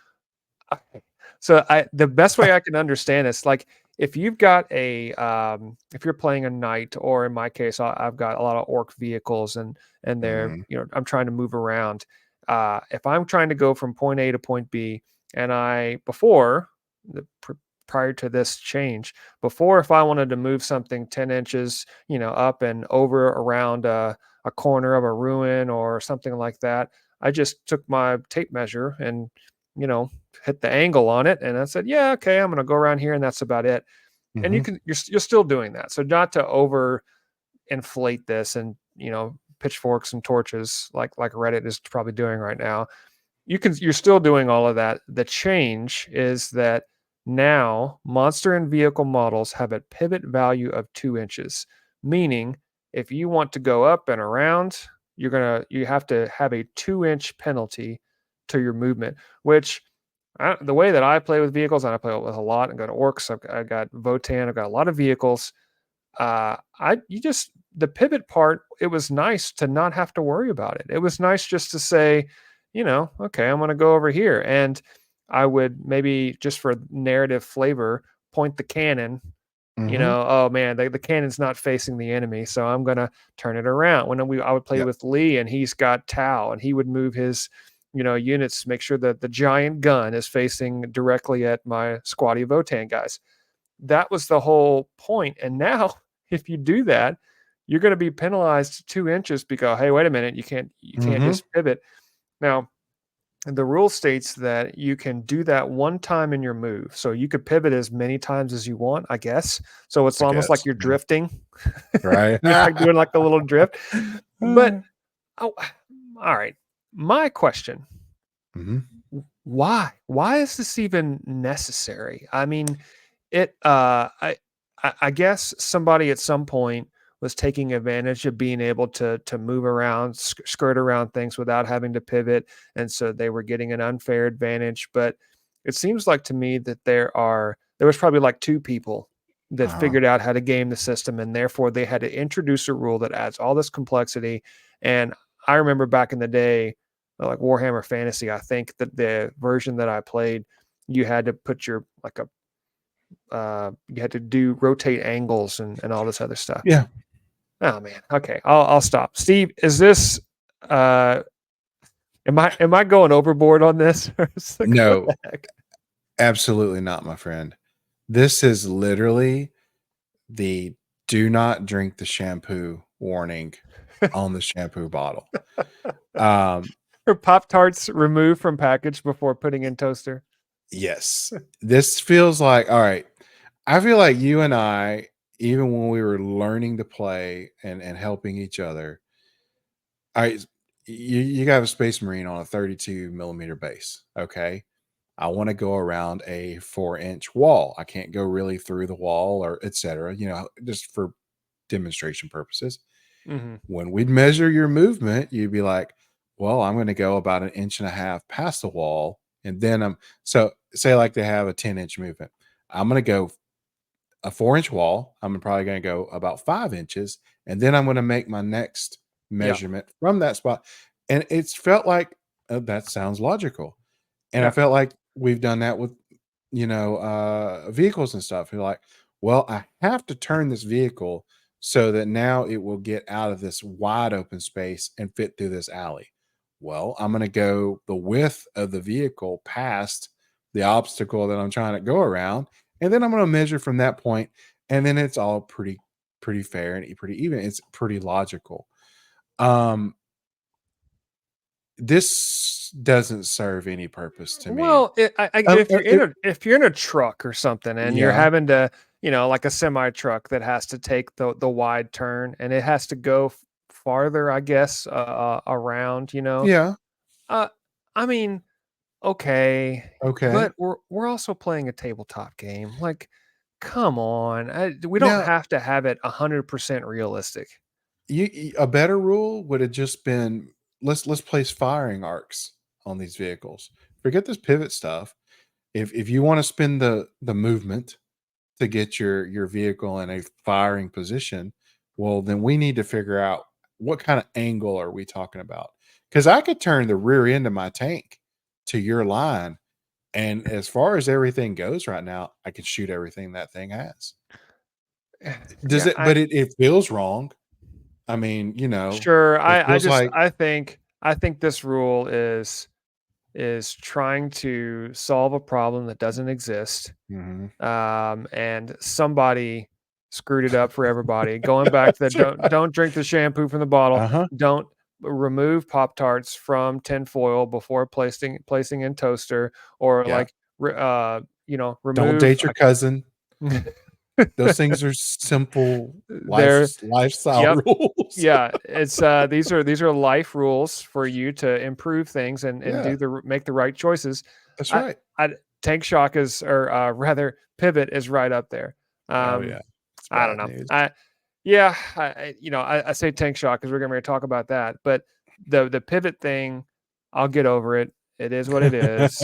the best way I can understand this, like, if you've got if you're playing a knight, or in my case, I've got a lot of orc vehicles, and they're, Mhm. I'm trying to move around. If I'm trying to go from point A to point B, and prior to this change, before, if I wanted to move something 10 inches, up and over around a corner of a ruin or something like that, I just took my tape measure and, you know, hit the angle on it, and I said, yeah, okay, I'm going to go around here, and that's about it. And Mhm. you're still doing that. So not to over inflate this and, pitchforks and torches like Reddit is probably doing right now. You're still doing all of that. The change is that now monster and vehicle models have a pivot value of 2 inches, meaning if you want to go up and around, you have to have a 2 inch penalty to your movement, which, the way that I play with vehicles, and I play with a lot, I got orcs, I got Votan, I've got a lot of vehicles. I you just The pivot part, it was nice to not have to worry about it. It was nice just to say, okay, I'm going to go over here, and I would maybe, just for narrative flavor, point the cannon. Mhm. Oh man, the cannon's not facing the enemy, so I'm gonna turn it around. I would play Yep. with Lee, and he's got Tau, and he would move his, units to make sure that the giant gun is facing directly at my squatty Votan guys. That was the whole point. And now, if you do that, you're going to be penalized 2 inches because, hey, wait a minute, you can't Mhm. just pivot. Now, the rule states that you can do that one time in your move. So you could pivot as many times as you want, I guess. So it's I almost like guess. you're Yeah. drifting. Right. You're like doing like a little drift. But oh, all right. My question: Mhm. why? Why is this even necessary? I mean, it. I guess somebody at some point was taking advantage of being able to move around, skirt around things without having to pivot, and so they were getting an unfair advantage. But it seems like to me that there was probably like two people that Uh-huh. figured out how to game the system, and therefore they had to introduce a rule that adds all this complexity. And I remember back in the day, like Warhammer Fantasy, I think that the version that I played, you had to put your like a you had to do rotate angles and all this other stuff. Yeah. Oh man. Okay. I'll stop. Steve, is this uh am I going overboard on this? Or is like, what No, the heck? absolutely not, my friend. This is literally the do not drink the shampoo warning on the shampoo bottle. Um, Or Pop Tarts removed from package before putting in toaster. yes. This feels like, all right. I feel like you and I, even when we were learning to play and helping each other, I you got a Space Marine on a 32 millimeter base. Okay. I want to go around a 4-inch wall. I can't go really through the wall or etc. Just for demonstration purposes. Hmm. When we'd measure your movement, you'd be like, well, I'm going to go about 1.5 inches past the wall. And then so say like they have a 10-inch movement. I'm going to go a 4-inch wall. I'm probably going to go about 5 inches. And then I'm going to make my next Yeah. measurement from that spot. And it's felt like that sounds logical. And I Yeah. felt like we've done that with, vehicles and stuff. You're like, well, I have to turn this vehicle so that now it will get out of this wide open space and fit through this alley. Well, I'm going to go the width of the vehicle past the obstacle that I'm trying to go around. And then I'm going to measure from that point, and then it's all pretty fair and pretty even. It's pretty logical. Um, this doesn't serve any purpose to me. Well, if you're in a truck or something, and you're Yeah, having to, like a semi truck that has to take the wide turn, and it has to go farther, I guess, around, yeah, uh, I mean, okay, okay. but we're also playing a tabletop game. Like, come on, we don't Now, have to have it 100% realistic. a better rule would have just been let's place firing arcs on these vehicles. Forget this pivot stuff. If you want to spend the movement to get your vehicle in a firing position, well, then we need to figure out what kind of angle are we talking about? Because I could turn the rear end of my tank to your line And as far as everything goes right now, I can shoot everything that thing has. Does Yeah, it? But it feels wrong. I mean, sure. it I feels just like I think this rule is trying to solve a problem that doesn't exist. Mhm. And somebody screwed it up for everybody. Going back to the That's right. don't drink the shampoo from the bottle. Uh-huh. Don't remove Pop Tarts from tin foil before placing in toaster, or Yeah. like Don't remove. date your cousin. Those things are simple They're lifestyle yep. rules. Yeah, it's these are life rules for you to improve things and Yeah, make the right choices. that's I right. I Tank Shock is, or rather Pivot is right up there. Oh, yeah. Um, It's I don't bad know. news. I say Tank Shock because we're going to talk about that, but the Pivot thing, I'll get over it. It is what it is.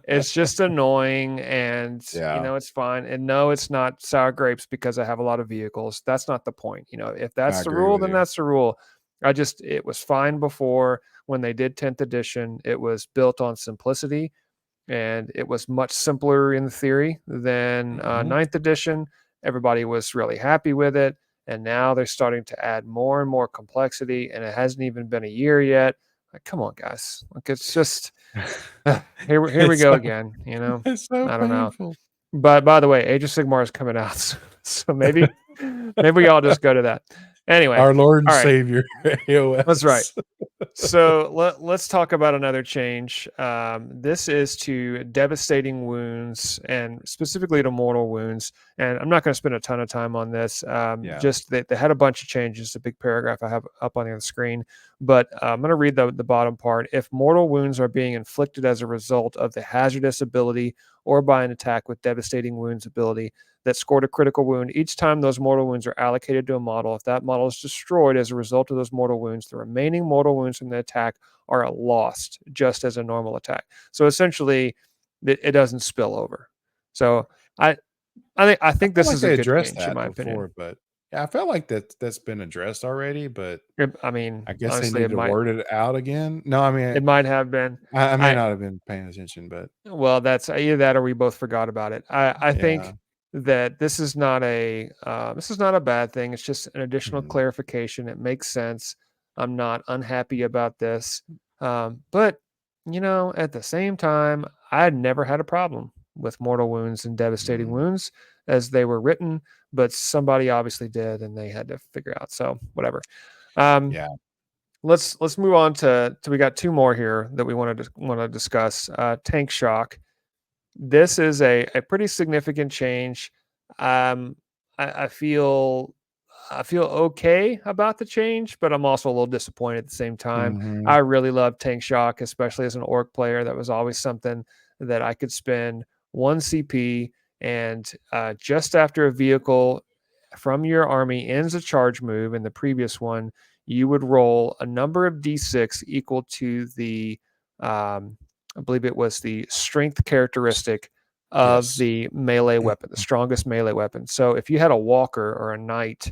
It's just annoying, and Yeah, it's fine. And no, it's not sour grapes because I have a lot of vehicles. That's not the point. If I that's the agree rule, with then you. that's the rule. It was fine before when they did 10th edition. It was built on simplicity, and it was much simpler in theory than Mhm. 9th edition. Everybody was really happy with it. And now they're starting to add more and more complexity, and it hasn't even been a year yet. Like, come on, guys. Like, it's just here we It's go so again. it's so I don't know. painful. But by the way, Age of Sigmar is coming out soon, so maybe we all just go to that. Anyway, Our Lord and all right, Savior, that's right. AoS. So let's talk about another change. This is to devastating wounds, and specifically to mortal wounds. And I'm not going to spend a ton of time on this. Yeah. Just they had a bunch of changes. A big paragraph I have up on the screen, but I'm going to read the bottom part. If mortal wounds are being inflicted as a result of the hazardous ability or by an attack with devastating wounds ability that scored a critical wound, each time those mortal wounds are allocated to a model, if that model is destroyed as a result of those mortal wounds, the remaining mortal wounds from the attack are lost, just as a normal attack. So essentially, it doesn't spill over. So I I I think felt this like is a they good addressed change in that my opinion. before, but yeah, I felt like that's been addressed already, but I mean, I guess they honestly, need to word it out again. No, I mean, it might have been. I may I not have been paying attention, but Well, that's either that or we both forgot about it. I yeah. think that this is not a bad thing. It's just an additional Mhm. clarification. It makes sense. I'm not unhappy about this, but at the same time, I had never had a problem with mortal wounds and devastating Mm. wounds as they were written, but somebody obviously did, and they had to figure out. So whatever. Um, Yeah. let's move on to we got two more here that we want to discuss. Tank shock. This is a pretty significant change. Um, I feel okay about the change, but I'm also a little disappointed at the same time. I Mhm. really love Tank Shock, especially as an orc player. That was always something that I could spend one CP, and just after a vehicle from your army ends a charge move in the previous one, you would roll a number of d6 equal to the I believe it was the strength characteristic of Yes. the melee weapon, the strongest melee weapon. So if you had a walker or a knight,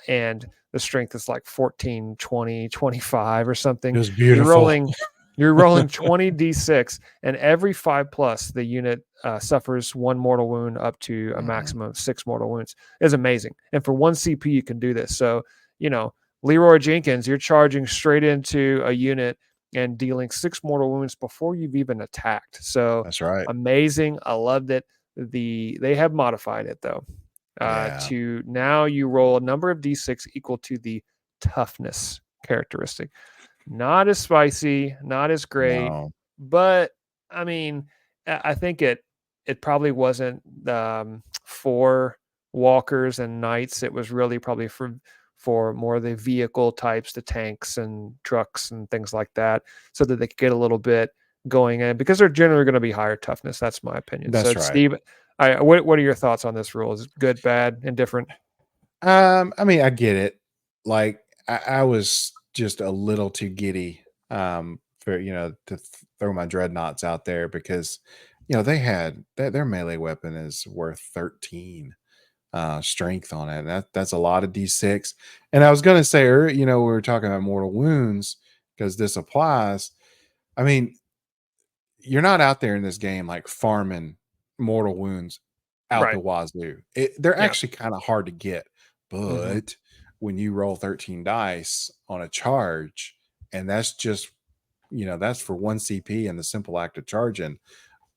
and the strength is like 14, 20, 25 or It something, was you're beautiful. rolling you're rolling 20 d6, and every 5 plus the unit suffers one mortal wound up to a Mhm. maximum of 6 mortal wounds. It's amazing. And for one CP, you can do this. So, Leroy Jenkins, you're charging straight into a unit and dealing 6 mortal wounds before you've even attacked. So That's right. amazing. I loved it. They have modified it though. Yeah. To now you roll a number of d6 equal to the toughness characteristic. Not as spicy, not as great, No. but I mean, I think it probably wasn't for walkers and knights. It was really probably for more of the vehicle types, the tanks and trucks and things like that, so that they could get a little bit going in because they're generally going to be higher toughness. That's my opinion. So, That's right. Steve, what are your thoughts on this rule? Is it good, bad, indifferent? I mean, I get it. Like, I was just a little too giddy, for to throw my dreadnoughts out there because, they had their melee weapon is worth 13 strength on it. That's a lot of d6. And I was gonna say, we were talking about mortal wounds because this applies. I mean, you're not out there in this game like farming mortal wounds out the Right. wazoo. They're Yeah. actually kind of hard to get, Hmm. but when you roll 13 dice on a charge, and that's just that's for one CP and the simple act of charging.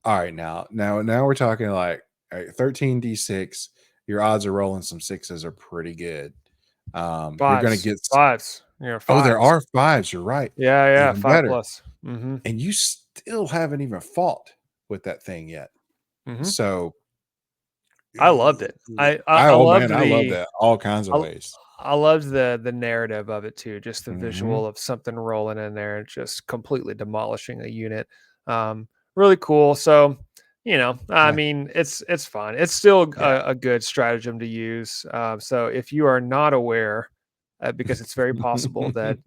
All right, now we're talking like, all right, 13d6. Your odds of rolling some sixes are pretty good. You're gonna Fives. get. Fives. Yeah, Oh, there fives. are fives. You're right. Yeah, yeah, Even five better. plus. Mm-hmm. And you still haven't even fought with that thing yet. Mm-hmm. So, I loved it. I oh loved man, I love the that all kinds of I, ways. I loved the narrative of it too. Just the Hmm. visual of something rolling in there and just completely demolishing a unit. Really cool. So, I Yeah. mean, it's fun. It's still Yeah. a good stratagem to use. So if you are not aware, because it's very possible that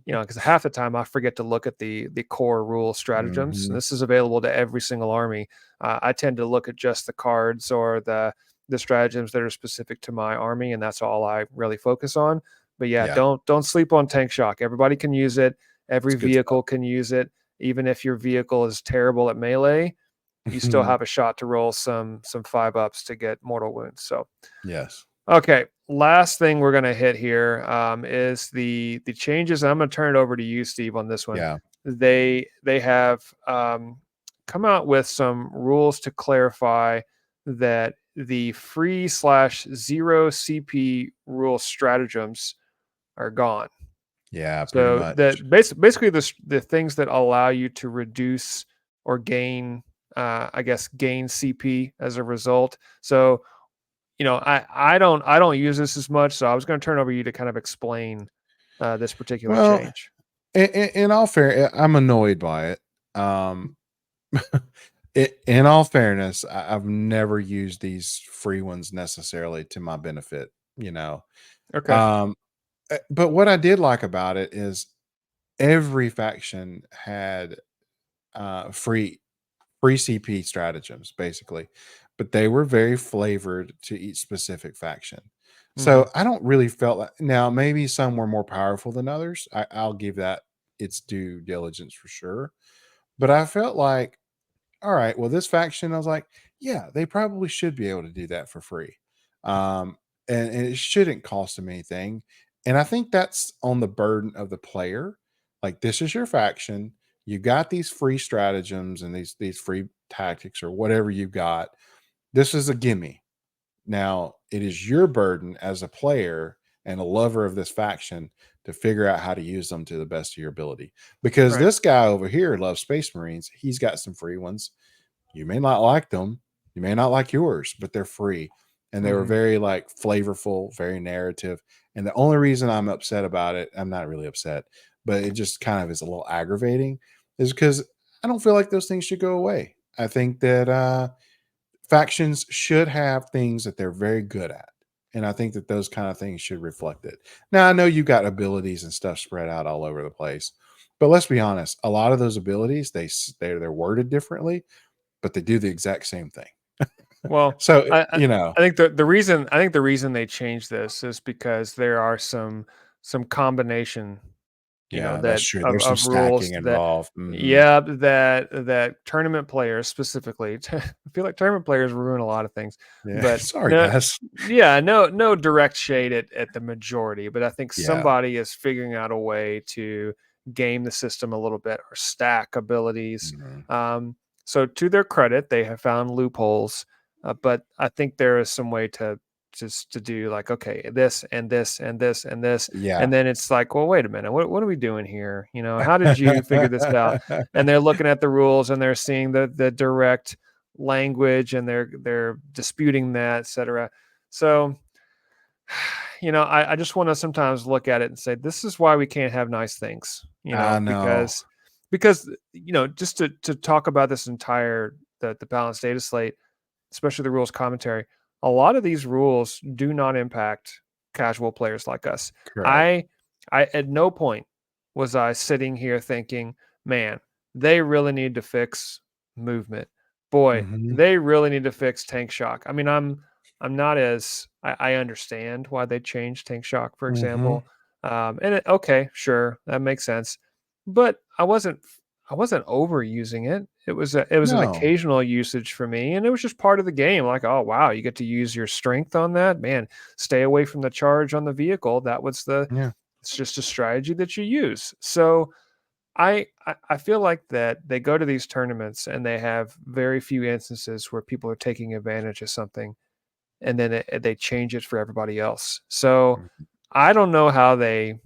because half the time I forget to look at the core rule stratagems. And Hmm. this is available to every single army. I tend to look at just the cards or the stratagems that are specific to my army, and that's all I really focus on. But yeah, Yeah. don't sleep on tank shock. Everybody can use it. Every It's good stuff. vehicle can use it. Even if your vehicle is terrible at melee, you still have a shot to roll some 5-ups to get mortal wounds. So Yes. okay, last thing we're gonna hit here is the changes. I'm gonna turn it over to you, Steve, on this one. Yeah. They have come out with some rules to clarify that the free/0 CP rule stratagems are gone. Yeah. Pretty So much. basically the things that allow you to reduce or gain, I guess, gain CP as a result. So I don't use this as much, so I was going to turn over to you to kind of explain this particular Well, change. in all fair, I'm annoyed by it. Um, in all fairness, I've never used these free ones necessarily to my benefit. You know, Okay. um, but what I did like about it is every faction had free CP stratagems, basically, but they were very flavored to each specific faction. Hmm. So I don't really felt like, now maybe some were more powerful than others. I'll give that its due diligence for sure. But I felt like, all right, well, this faction, I was like, yeah, they probably should be able to do that for free. Um, and it shouldn't cost them anything. And I think that's on the burden of the player. Like, this is your faction. You got these free stratagems and these free tactics or whatever you got. This is a gimme. Now, it is your burden as a player and a lover of this faction to figure out how to use them to the best of your ability. Because Right. this guy over here loves Space Marines. He's got some free ones. You may not like them. You may not like yours, but they're free. And they were Hmm. very like flavorful, very narrative. And the only reason I'm upset about it, I'm not really upset, but it just kind of is a little aggravating, is because I don't feel like those things should go away. I think that factions should have things that they're very good at. And I think that those kind of things should reflect it. Now, I know you got abilities and stuff spread out all over the place, but let's be honest, a lot of those abilities, they're worded differently, but they do the exact same thing. Well, So, I think the reason they changed this is because there are some combination, yeah, that's that true. of There's some rules stacking that involved. Mhm. yeah that tournament players specifically. I feel like tournament players ruin a lot of things, Yeah. but Sorry, no, guys. yeah, no direct shade at the majority, but I think Yeah. somebody is figuring out a way to game the system a little bit or stack abilities. Mhm. um, so to their credit, they have found loopholes, but I think there is some way to just to do like, okay, this and this and this and this, Yeah. and then it's like, well, wait a minute, what are we doing here? How did you figure this out? And they're looking at the rules and they're seeing the direct language and they're disputing that, etc. So I just want to sometimes look at it and say, this is why we can't have nice things, I know. because just to talk about this entire the balanced data slate, especially the rules commentary, a lot of these rules do not impact casual players like us. Correct. I at no point was I sitting here thinking, man, they really need to fix movement. Boy, Mhm. they really need to fix tank shock. I mean, I'm not as I understand why they changed tank shock, for Mhm. example. Okay, sure, that makes sense. But I wasn't overusing it. It was an No. occasional usage for me, and it was just part of the game. Like, oh wow, you get to use your strength on that. Man, stay away from the charge on the vehicle. That was Yeah. it's just a strategy that you use. So I feel like that they go to these tournaments and they have very few instances where people are taking advantage of something, and then they change it for everybody else. So Mhm. I don't know how they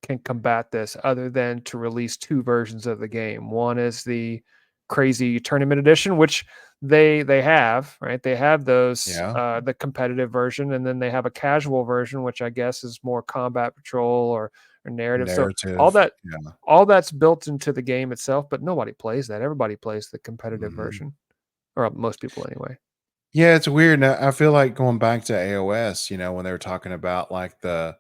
can combat this other than to release two versions of the game. One is the crazy tournament edition, which they have, right? They have those Yeah. the competitive version, and then they have a casual version, which I guess is more combat patrol or narrative. So all Narrative. that Yeah. all that's built into the game itself, but nobody plays that. Everybody plays the competitive Mhm. version, or most people anyway. Yeah, it's weird. Now, I feel like going back to AOS, when they were talking about like the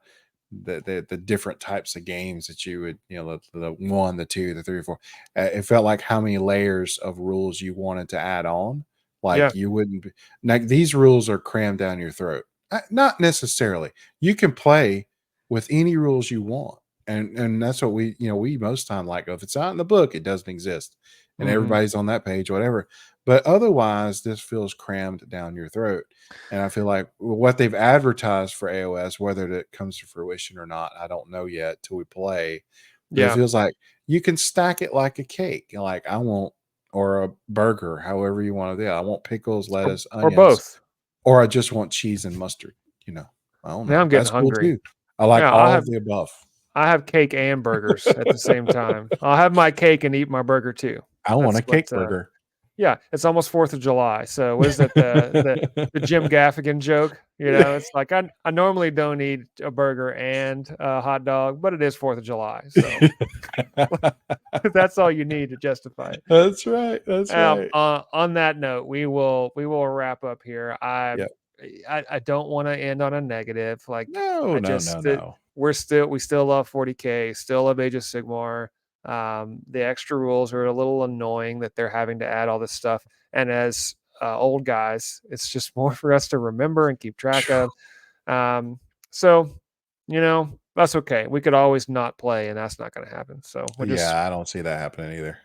different types of games that you would, the one, the two, the three, four. It felt like how many layers of rules you wanted to add on. Yeah. Like you wouldn't be, like these rules are crammed down your throat. Not necessarily. You can play with any rules you want, and that's what we most time like. If it's out in the book, it doesn't exist, and Hmm. everybody's on that page, whatever. But otherwise, this feels crammed down your throat. And I feel like what they've advertised for AOS, whether it comes to fruition or not, I don't know yet till we play. But it Yeah. feels like you can stack it like a cake. Like I want, or a burger, however you want to do it. I want pickles, lettuce, Or onions, both. or I just want cheese and mustard. You know, I don't Now know. I'm getting That's cool hungry. too. I like Yeah, all of the above. I have cake and burgers at the same time. I'll have my cake and eat my burger too. I want That's a what cake burger. yeah, it's almost 4th of July. So what is that the Jim Gaffigan joke? It's like I normally don't eat a burger and a hot dog, but it is 4th of July. So that's all you need to justify it. That's right. That's right. On that note, we will wrap up here. Yep. I don't want to end on a negative. Like No, I no, just no, no. we still love 40K, still love Age of Sigmar. The extra rules are a little annoying that they're having to add all this stuff. And as old guys, it's just more for us to remember and keep track of. So that's okay. We could always not play, and that's not going to happen. So Yeah, I don't see that happening either.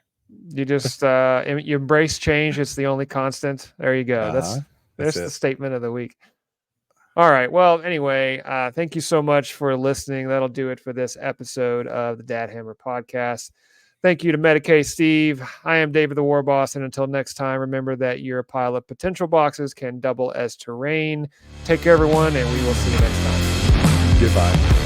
you embrace change. It's the only constant. There you go. Uh-huh. That's There's the it. statement of the week. All right. Well, anyway, thank you so much for listening. That'll do it for this episode of the Dad Hammer podcast. Thank you to Medicae Steve. I am David the Warboss, and until next time, remember that your pile of potential boxes can double as terrain. Take care, everyone, and we will see you next time. Goodbye.